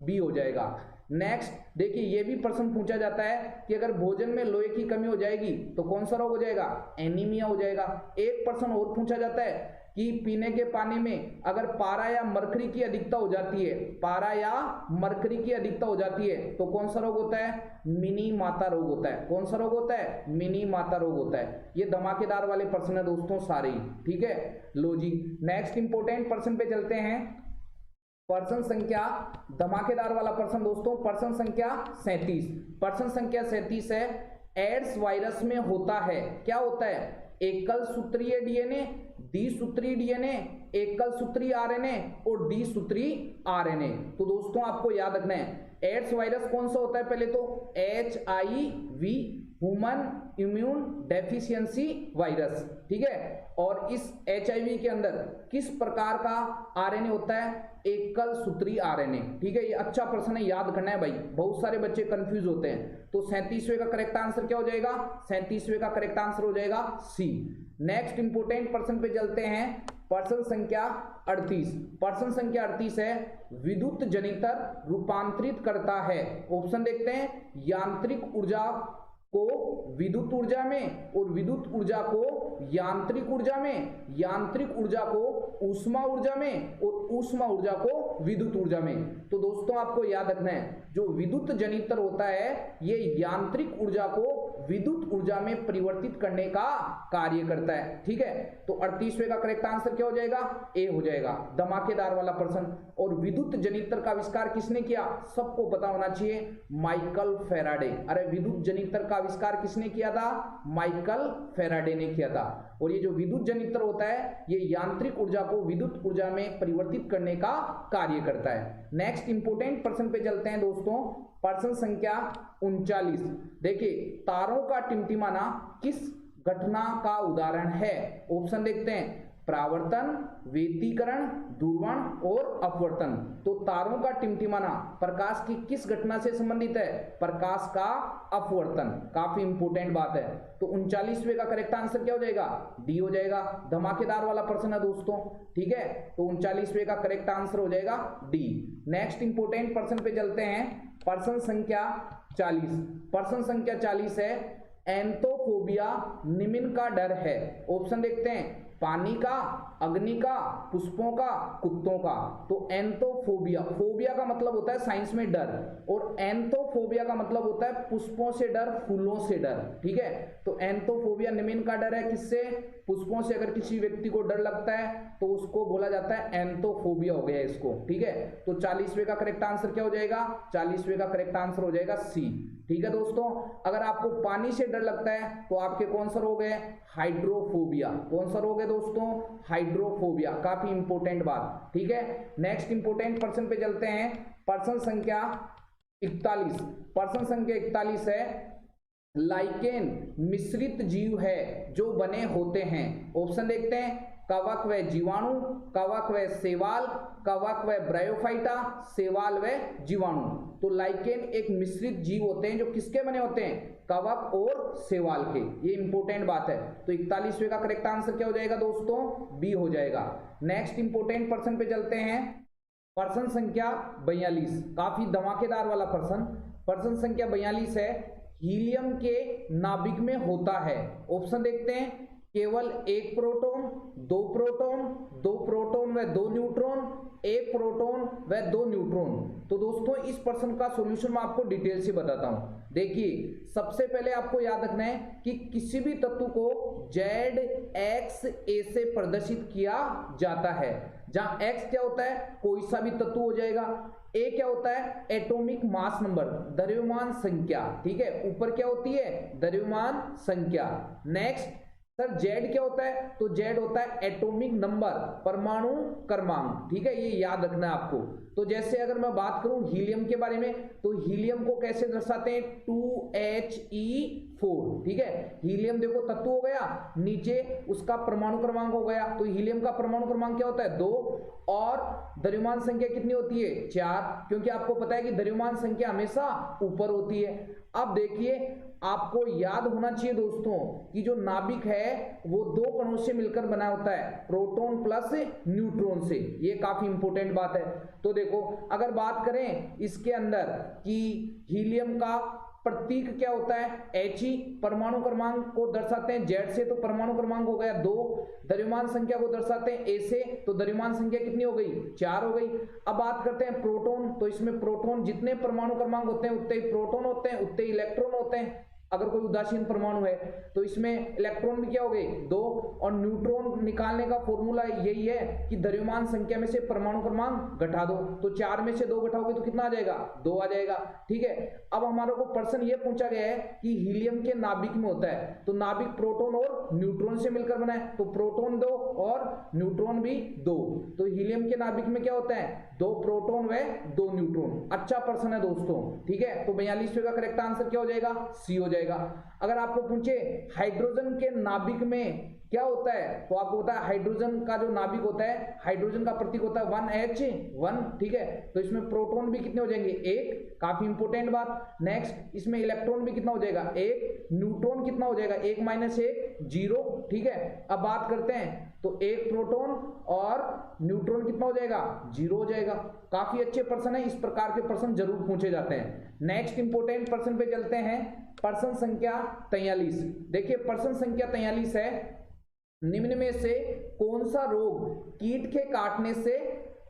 बी हो जाएगा। नेक्स्ट देखिए, ये भी प्रश्न पूछा जाता है कि अगर भोजन में लोहे की कमी हो जाएगी तो कौन सा रोग हो जाएगा, एनीमिया हो जाएगा। एक प्रश्न और पूछा जाता है कि पीने के पानी में अगर पारा या मरकरी की अधिकता हो जाती है, पारा या मरकरी की अधिकता हो जाती है तो कौन सा रोग होता है, मिनी माता रोग होता है। कौन सा रोग होता है, मिनी माता रोग होता है। ये धमाकेदार वाले प्रश्न है दोस्तों सारे ही, ठीक है। लो जी, नेक्स्ट इंपोर्टेंट प्रश्न पे चलते हैं। प्रश्न संख्या, धमाकेदार वाला प्रश्न दोस्तों, प्रश्न संख्या 37। प्रश्न संख्या 37 है एड्स वायरस में होता है, क्या होता है, एकल सूत्रीय डीएनए, द्विसूत्री डीएनए, एकल सूत्री आरएनए और द्विसूत्री आरएनए। तो दोस्तों आपको याद रखना है एड्स वायरस कौन सा होता है, पहले तो HIV, human immune deficiency virus, ठीक है। और इस HIV के अंदर किस प्रकार का आरएनए होता है, एकल सूत्री आरएनए, ठीक है। ये अच्छा प्रश्न है, याद करना है भाई, बहुत सारे बच्चे कंफ्यूज होते हैं। तो 37वें का करेक्ट आंसर क्या हो जाएगा, 37वें का करेक्ट आंसर हो जाएगा सी। नेक्स्ट इंपोर्टेंट प्रश्न पे चलते हैं। प्रश्न संख्या 38। प्रश्न संख्या 38 है विद्युत जनितर रूपांतरित करता है। ऑप्शन देखते हैं, यांत्रिक ऊर्जा को विद्युत ऊर्जा में और विद्युत ऊर्जा को यांत्रिक ऊर्जा में, यांत्रिक ऊर्जा को ऊष्मा ऊर्जा में और ऊष्मा ऊर्जा को विद्युत ऊर्जा में। तो दोस्तों आपको याद रखना है जो विद्युत जनितर होता है ये यांत्रिक ऊर्जा को विद्युत ऊर्जा में परिवर्तित करने का कार्य करता है, ठीक है। तो 38वें का करेक्ट आंसर क्या हो जाएगा, ए हो जाएगा। धमाकेदार वाला प्रश्न। और विद्युत जनितर का आविष्कार किसने किया, सबको पता होना चाहिए, माइकल फेराडे। अरे विद्युत जनितर का आविष्कार किसने किया था, माइकल फेराडे ने किया था। और ये जो विद्युत जनितर होता है ये यांत्रिक ऊर्जा को विद्युत ऊर्जा में परिवर्तित करने का कार्य करता है। नेक्स्ट इंपोर्टेंट प्रश्न पे चलते हैं दोस्तों। प्रश्न संख्या 39। देखिए तारों का टिमटिमाना किस घटना का उदाहरण है। ऑप्शन देखते हैं, परावर्तन, व्यतिकरण, दूरवण और अपवर्तन। तो तारों का टिमटिमाना प्रकाश की किस घटना से संबंधित है, प्रकाश का अपवर्तन। काफी इंपोर्टेंट बात है। तो 39वें का करेक्ट आंसर क्या हो जाएगा, डी हो जाएगा। धमाकेदार वाला प्रश्न है दोस्तों, ठीक है। तो 39वें का करेक्ट आंसर हो जाएगा डी। नेक्स्ट इंपोर्टेंट प्रश्न पे चलते हैं। प्रश्न संख्या 40। प्रश्न संख्या 40 है एंथोफोबिया निम्न का डर है। ऑप्शन देखते हैं, पानी का, अग्नि का, पुष्पों का, कुत्तों का। तो एंथोफोबिया, फोबिया का मतलब होता है साइंस में डर, और एंथोफोबिया का मतलब होता है पुष्पों से डर, फूलों से डर। ठीक है, तो एंथोफोबिया निम्न का डर है, किससे? पुष्पों से। अगर किसी व्यक्ति को डर लगता है तो उसको बोला जाता है एंथोफोबिया हो गया इसको। ठीक है, तो 40वें का करेक्ट आंसर क्या हो जाएगा? 40वें का करेक्ट आंसर हो जाएगा सी। ठीक है दोस्तों, अगर आपको पानी से डर लगता है तो आपके कौन सा रोग है? हाइड्रोफोबिया। कौन सा रोग है दोस्तों? हाइड्रोफोबिया। काफी इंपोर्टेंट बात। ठीक है, नेक्स्ट इंपोर्टेंट पर्सन पे चलते हैं। पर्सन संख्या 41। पर्सन संख्या 41 है, लाइकेन मिश्रित जीव है जो बने होते हैं। ऑप्शन देखते हैं, कवक व जीवाणु, कवक व शैवाल, कवक व ब्रायोफाइटा, शैवाल व जीवाणु। तो लाइकेन एक मिश्रित जीव होते हैं जो किसके बने होते हैं? कवक और शैवाल के। ये इंपॉर्टेंट बात है। तो 41वें का करेक्ट आंसर क्या हो जाएगा दोस्तों? बी हो जाएगा। नेक्स्ट इंपॉर्टेंट पर्सन पे चलते हैं, पर्सन संख्या 42। काफी धमाकेदार वाला पर्सन। पर्सन संख्या 42 है, हीलियम के नाभिक में होता है। ऑप्शन देखते हैं, केवल एक प्रोटॉन, दो प्रोटॉन, दो प्रोटॉन व दो न्यूट्रॉन, एक प्रोटॉन व दो न्यूट्रॉन। तो दोस्तों इस प्रश्न का सॉल्यूशन मैं आपको डिटेल से बताता हूं। देखिए, सबसे पहले आपको याद रखना है कि किसी भी तत्व को ZXA से प्रदर्शित किया जाता है, जहां X क्या होता है? कोई सा भी तत्व हो जाएगा। ए क्या होता है? एटॉमिक मास नंबर, द्रव्यमान संख्या। ठीक है, ऊपर क्या होती है? द्रव्यमान संख्या। नेक्स्ट सर जेड क्या होता है? तो जेड होता है एटॉमिक नंबर, परमाणु क्रमांक। ठीक है, ये याद रखना है आपको। तो जैसे अगर मैं बात करूं हीलियम के बारे में, तो हीलियम को कैसे दर्शाते हैं? 2He4। ठीक है, हीलियम देखो तत्व हो गया, नीचे उसका परमाणु क्रमांक हो गया। तो हीलियम का परमाणु क्रमांक क्या होता है? 2, और द्रव्यमान संख्या कितनी होती है? 4, क्योंकि आपको पता है कि द्रव्यमान संख्या हमेशा ऊपर होती है। अब देखिए, आपको याद होना चाहिए दोस्तों कि जो नाभिक है वो दो कणों से मिलकर बना होता है, प्रोटॉन प्लस न्यूट्रॉन से। ये काफी इंपॉर्टेंट बात है। तो देखो, अगर बात करें इसके अंदर कि हीलियम का प्रतीक क्या होता है? He। परमाणु क्रमांक को दर्शाते हैं Z से, तो परमाणु क्रमांक हो गया 2। द्रव्यमान संख्या को दर्शाते हैं A से, तो द्रव्यमान संख्या कितनी हो गई? 4 हो गई। अब बात करते हैं प्रोटॉन, तो इसमें प्रोटॉन जितने परमाणु क्रमांक होते हैं उतने ही प्रोटॉन होते हैं, उतने ही इलेक्ट्रॉन होते हैं। अगर कोई उदासीन परमाणु है तो इसमें इलेक्ट्रॉन भी क्या हो गए? 2। और न्यूट्रॉन निकालने का फॉर्मूला यही है कि द्रव्यमान संख्या में से परमाणु क्रमांक घटा दो। तो 4 में से 2 घटाओगे तो कितना आ जाएगा? 2 आ जाएगा। ठीक है, अब हमारे को प्रश्न ये पूछा गया है कि हीलियम के नाभिक में होता है, तो नाभिक प्रोटॉन और न्यूट्रॉन से मिलकर बना है, तो प्रोटॉन 2 और न्यूट्रॉन भी 2। तो हीलियम के नाभिक में क्या होता है? 2 प्रोटॉन व 2 न्यूट्रॉन। अच्छा प्रश्न है दोस्तों। ठीक है, तो 42वें का करेक्ट आंसर क्या हो जाएगा? सी हो जाएगा। अगर आपको पूछे हाइड्रोजन के नाभिक में क्या होता है, तो आपको पता है हाइड्रोजन का जो नाभिक होता है, हाइड्रोजन का प्रतीक होता है 1H1। ठीक है, तो इसमें प्रोटॉन भी कितने हो जाएंगे? 1। काफी इंपोर्टेंट बात। नेक्स्ट, इसमें इलेक्ट्रॉन भी कितना हो जाएगा? 1। न्यूट्रॉन कितना हो जाएगा? 1 - 1 0। ठीक है, अब बात करते हैं, तो 1 प्रोटॉन और न्यूट्रॉन कितना हो जाएगा? 0 हो जाएगा। काफी अच्छे प्रश्न है, इस प्रकार के प्रश्न जरूर पूछे जाते हैं। नेक्स्ट इंपोर्टेंट प्रश्न पे चलते हैं, प्रश्न संख्या 43। देखिए, प्रश्न संख्या 43 है, निम्न में से कौन सा रोग कीट के काटने से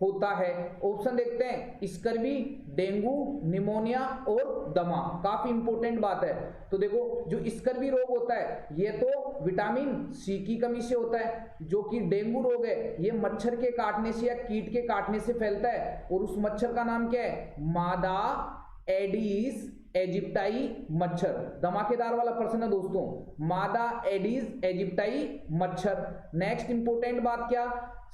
होता है? ऑप्शन देखते हैं, स्कर्वी, डेंगू, निमोनिया और दमा। काफी इंपोर्टेंट बात है। तो देखो, जो स्कर्वी रोग होता है ये तो विटामिन सी की कमी से होता है। जो कि डेंगू रोग है ये मच्छर के काटने से या कीट के काटने से फैलता है, और उस मच्छर का नाम क्या है? मादा एडिस एजिप्टाई मच्छर। धमाकेदार वाला प्रश्न है दोस्तों, मादा एडिस एजिप्टाई मच्छर। नेक्स्ट इंपोर्टेंट बात क्या?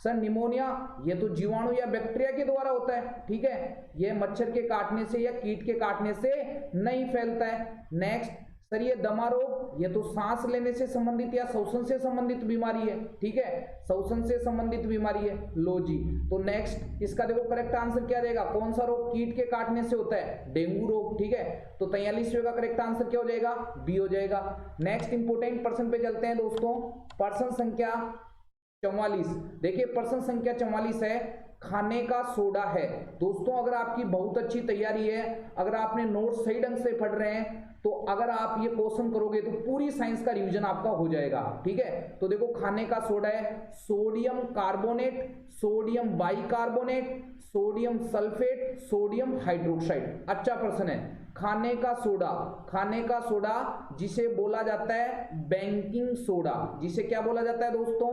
सर निमोनिया, ये तो जीवाणु या बैक्टीरिया के द्वारा होता है। ठीक है, ये मच्छर के काटने से या कीट के काटने से नहीं फैलता है। नेक्स्ट सर, ये दमा रोग, ये तो सांस लेने से संबंधित या श्वसन से संबंधित बीमारी है। ठीक है, श्वसन से संबंधित बीमारी है। लो जी, तो नेक्स्ट इसका देखो करेक्ट आंसर क्या रहेगा? कौन सा रोग कीट के काटने से होता है? डेंगू रोग। ठीक है, तो 43वें का करेक्ट आंसर क्या हो जाएगा? बी हो जाएगा। नेक्स्ट इंपोर्टेंट पर्सन पे चलते हैं दोस्तों, पर्सन संख्या 44। देखिए, पर्सन संख्या 44 है, खाने का सोडा है। दोस्तों, अगर आपकी बहुत अच्छी तैयारी है, अगर आपने नोट्स सही ढंग से पढ़ रहे हैं, तो अगर आप ये क्वेश्चन करोगे तो पूरी साइंस का रिवीजन आपका हो जाएगा। ठीक है, तो देखो खाने का सोडा है sodium carbonate, sodium bicarbonate, sodium sulphate, sodium hydroxide. अच्छा प्रश्न है। खाने का सोडा जिसे बोला जाता है बेकिंग सोडा, जिसे क्या बोला जाता है दोस्तों,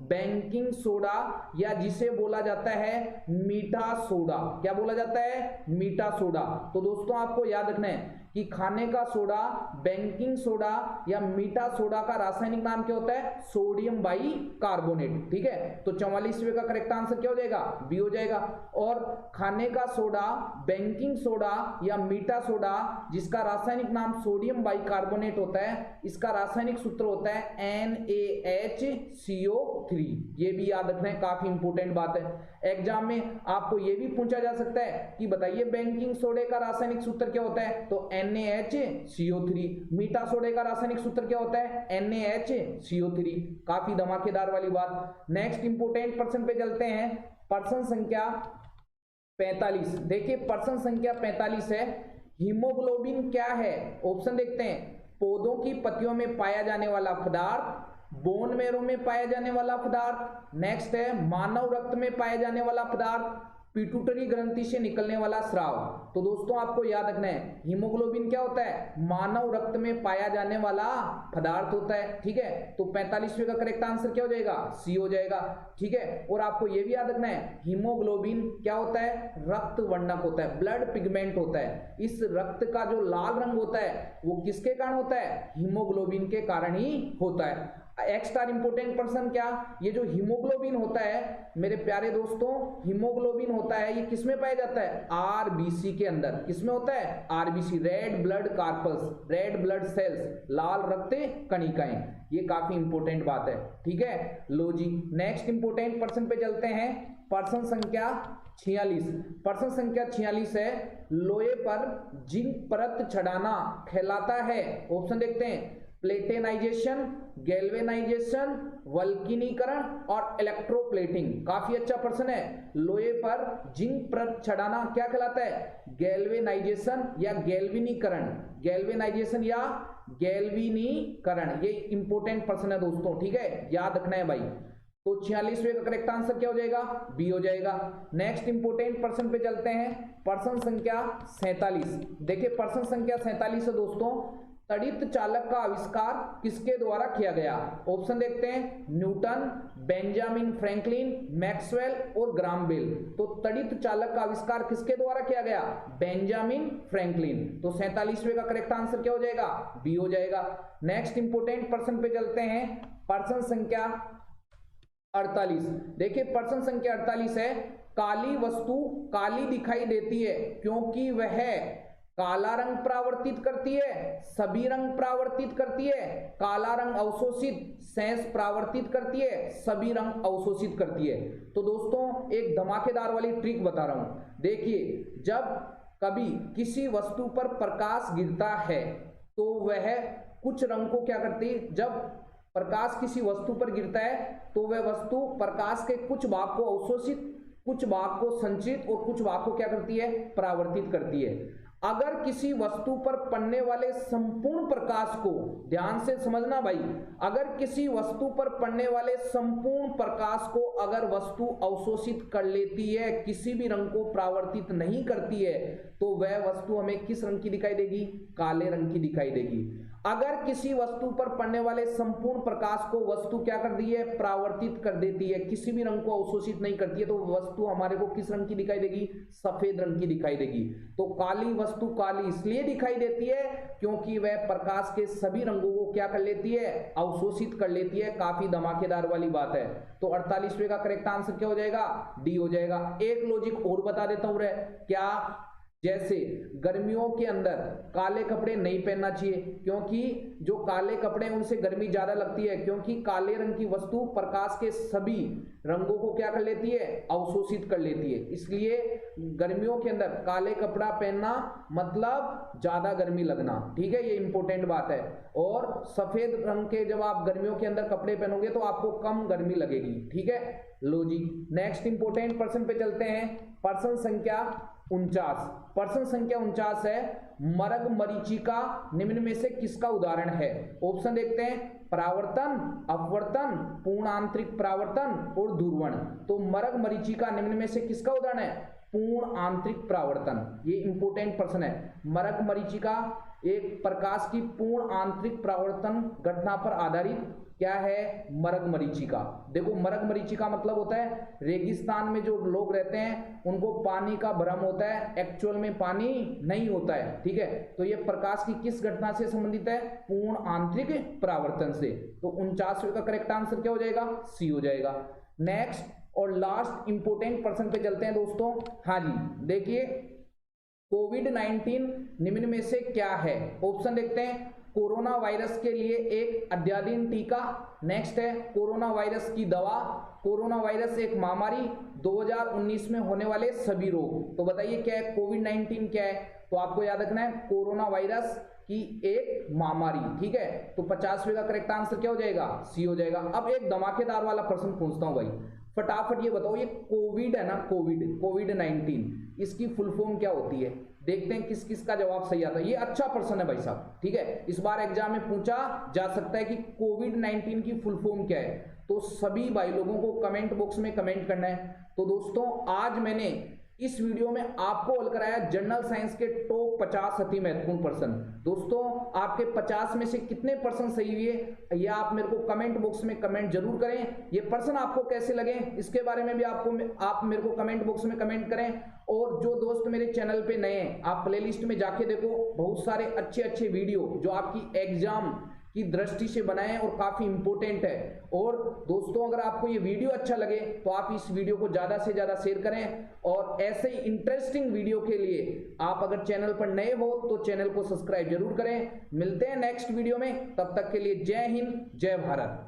बेकिंग सोडा, या जिसे बोला जाता है मीठा सोडा। क्या बोला जाता है, मीठा सोडा। तो दोस्तों आपको याद रखना है कि खाने का सोडा, बेकिंग सोडा या मीठा सोडा का रासायनिक नाम क्या होता है, सोडियम बाइकार्बोनेट। ठीक है, तो 44वें का करेक्ट आंसर क्या हो जाएगा, बी हो जाएगा। और खाने का सोडा, बेकिंग सोडा या मीठा सोडा जिसका रासायनिक नाम सोडियम बाइकार्बोनेट होता है, इसका रासायनिक सूत्र होता है NaHCO3। ये भी याद रखना है, काफी इंपोर्टेंट बात है। एग्जाम में आपको ये भी पूछा जा सकता है कि बताइए बेकिंग सोडे का रासायनिक सूत्र क्या होता है, तो NaHCO3। मीठा सोडे का रासायनिक सूत्र क्या होता है, NaHCO3। काफी धमाकेदार वाली बात। नेक्स्ट इंपोर्टेंट प्रश्न पे चलते हैं, प्रश्न संख्या 45। देखिए प्रश्न संख्या 45 है, हीमोग्लोबिन क्या है। ऑप्शन देखते हैं, पौधों की पत्तियों में पाया जाने वाला पदार्थ, बोन मैरो में पाया जाने वाला पदार्थ, नेक्स्ट है मानव रक्त में पाया जाने वाला पदार्थ, पिट्यूटरी ग्रंथि से निकलने वाला स्राव। तो दोस्तों आपको याद रखना है, हीमोग्लोबिन क्या होता है, मानव रक्त में पाया जाने वाला पदार्थ होता है। ठीक है, तो 45वें का करेक्ट आंसर क्या हो जाएगा, सी हो जाएगा। ठीक है, और आपको यह भी याद रखना है, हीमोग्लोबिन क्या होता है, रक्त वर्णक होता है, ब्लड पिगमेंट होता है। इस रक्त का जो लाल रंग होता है वो किसके कारण होता है, हीमोग्लोबिन के कारण ही होता है। एक्स्ट्रा इंपोर्टेंट पर्सन क्या, ये जो हीमोग्लोबिन होता है मेरे प्यारे दोस्तों, हीमोग्लोबिन होता है ये किसमें पाया जाता है, आरबीसी के अंदर। किसमें होता है, RBC, red blood corpus, red blood cells, लाल रक्त कणिकाएं। ये काफी इंपोर्टेंट बात है। ठीक है, लो जी नेक्स्ट इंपोर्टेंट पर्सन पे चलते हैं, प्रश्न संख्या 46। प्रश्न संख्या 46 है, लोहे पर जिंक परत चढ़ाना कहलाता है। ऑप्शन देखते हैं, प्लेटेनाइजेशन, गैल्वेनाइजेशन, वल्किनीकरण और इलेक्ट्रोप्लेटिंग। काफी अच्छा प्रश्न है। लोहे पर जिंक परत चढ़ाना क्या कहलाता है, गैल्वेनाइजेशन या गैल्विनीकरण, गैल्वेनाइजेशन या गैल्विनीकरण। ये इंपोर्टेंट प्रश्न है दोस्तों। ठीक है, याद रखना है भाई। तो 46वें का करेक्ट आंसर क्या हो जाएगा, बी हो जाएगा। नेक्स्ट इंपोर्टेंट प्रश्न पे चलते हैं, प्रश्न संख्या 47। देखिए प्रश्न संख्या 47 है दोस्तों, तड़ित चालक का आविष्कार किसके द्वारा किया गया। ऑप्शन देखते हैं, न्यूटन, बेंजामिन फ्रैंकलिन, मैक्सवेल और ग्राहम बेल। तो तड़ित चालक का आविष्कार किसके द्वारा किया गया, बेंजामिन फ्रैंकलिन। तो 47वें का करेक्ट आंसर क्या हो जाएगा, बी हो जाएगा। नेक्स्ट इंपोर्टेंट प्रश्न पे चलते हैं, प्रश्न संख्या 48। देखिए प्रश्न संख्या 48 है, काली वस्तु काली दिखाई देती है क्योंकि वह काला रंग परावर्तित करती है, सभी रंग परावर्तित करती है, काला रंग अवशोषित, शेष परावर्तित करती है, सभी रंग अवशोषित करती है। तो दोस्तों एक धमाकेदार वाली ट्रिक बता रहा हूं। देखिए जब कभी किसी वस्तु पर प्रकाश गिरता है तो वह कुछ रंग को क्या करती है, जब प्रकाश किसी वस्तु पर गिरता है तो वह वस्तु प्रकाश के कुछ भाग को अवशोषित, कुछ भाग को संचित और कुछ भाग को क्या करती है, परावर्तित करती है। अगर किसी वस्तु पर पड़ने वाले संपूर्ण प्रकाश को, ध्यान से समझना भाई, अगर किसी वस्तु पर पड़ने वाले संपूर्ण प्रकाश को अगर वस्तु अवशोषित कर लेती है, किसी भी रंग को परावर्तित नहीं करती है, तो वह वस्तु हमें किस रंग की दिखाई देगी, काले रंग की दिखाई देगी। अगर किसी वस्तु पर पड़ने वाले संपूर्ण प्रकाश को वस्तु क्या कर दी है, परावर्तित कर देती है, किसी भी रंग को अवशोषित नहीं करती है, तो वस्तु हमारे को किस रंग की दिखाई देगी, सफेद रंग की दिखाई देगी। तो काली वस्तु काली इसलिए दिखाई देती है क्योंकि वह प्रकाश के सभी रंगों को क्या कर लेती है, अवशोषित कर लेती है। काफी धमाकेदार वाली बात है। तो 48वें का करेक्ट आंसर क्या हो जाएगा, डी हो जाएगा। एक लॉजिक और बता देता हूं रे, क्या, जैसे गर्मियों के अंदर काले कपड़े नहीं पहनना चाहिए क्योंकि जो काले कपड़े हैं उनसे गर्मी ज्यादा लगती है, क्योंकि काले रंग की वस्तु प्रकाश के सभी रंगों को क्या कर लेती है, अवशोषित कर लेती है। इसलिए गर्मियों के अंदर काले कपड़ा पहनना मतलब ज्यादा गर्मी लगना। ठीक है, ये इंपॉर्टेंट बात है। और सफेद रंग के जब आप गर्मियों के अंदर कपड़े पहनोगे तो आपको कम गर्मी लगेगी। ठीक है, लो जी नेक्स्ट इंपॉर्टेंट प्रश्न पे चलते हैं, प्रश्न संख्या 49। प्रश्न संख्या 49 है, मरग मरीचिका निम्न में से किसका उदाहरण है? ऑप्शन देखते हैं, परावर्तन, अपवर्तन, पूर्ण आंतरिक परावर्तन और ध्रुवण। तो मरग मरीचिका निम्न में से किसका उदाहरण है? पूर्ण आंतरिक परावर्तन। ये इंपोर्टेंट प्रश्न है। मरग मरीचिका एक प्रकाश की पूर्ण आंतरिक परावर्तन घटना पर आधारित क्या है? मरग मरीचिका। देखो, मरग मरीचिका मतलब होता है रेगिस्तान में जो लोग रहते हैं उनको पानी का भ्रम होता है, एक्चुअल में पानी नहीं होता है, ठीक है। तो ये प्रकाश की किस घटना से संबंधित है? पूर्ण आंतरिक परावर्तन से। तो 49वें का करेक्ट आंसर क्या हो जाएगा? सी हो जाएगा। नेक्स्ट और लास्ट इंपोर्टेंट प्रश्न पे चलते हैं दोस्तों। हाँ जी, देखिए, कोविड-19 निम्न में से क्या है? ऑप्शन देखते हैं, कोरोना वायरस के लिए एक अद्यतन टीका, नेक्स्ट है कोरोना वायरस की दवा, कोरोना वायरस एक महामारी, 2019 में होने वाले सभी रोग। तो बताइए क्या है? कोविड-19 क्या है? तो आपको याद रखना है कोरोना वायरस की एक महामारी, ठीक है। तो 50वें का करेक्ट आंसर क्या हो जाएगा? सी हो जाएगा। अब एक धमाकेदार वाला प्रश्न पूछता हूं भाई, फटाफट ये बताओ, ये कोविड है ना, कोविड-19, इसकी फुल फॉर्म क्या होती है? देखते हैं किस किस का जवाब सही आता है। ये अच्छा प्रश्न है भाई साहब, ठीक है। इस बार एग्जाम में पूछा जा सकता है कि कोविड-19 की फुल फॉर्म क्या है। तो सभी भाई लोगों को कमेंट बॉक्स में कमेंट करना है। तो दोस्तों, आज मैंने इस वीडियो में आपको हल कराया जनरल साइंस के टॉप 50 अति महत्वपूर्ण प्रश्न। दोस्तों, आपके 50 में से कितने प्रश्न सही हुए या आप मेरे को कमेंट बॉक्स में कमेंट जरूर करें। ये प्रश्न आपको कैसे लगे इसके बारे में भी आप मेरे को कमेंट बॉक्स में कमेंट करें। और जो दोस्त मेरे चैनल पे नए हैं, आप प्लेलिस्ट में जाके देखो, बहुत सारे अच्छे अच्छे वीडियो जो आपकी एग्जाम की दृष्टि से बनाए और काफी इंपॉर्टेंट है। और दोस्तों, अगर आपको ये वीडियो अच्छा लगे तो आप इस वीडियो को ज्यादा से ज्यादा शेयर करें। और ऐसे ही इंटरेस्टिंग वीडियो के लिए आप अगर चैनल पर नए हो तो चैनल को सब्सक्राइब जरूर करें। मिलते हैं नेक्स्ट वीडियो में, तब तक के लिए जय हिंद, जय भारत।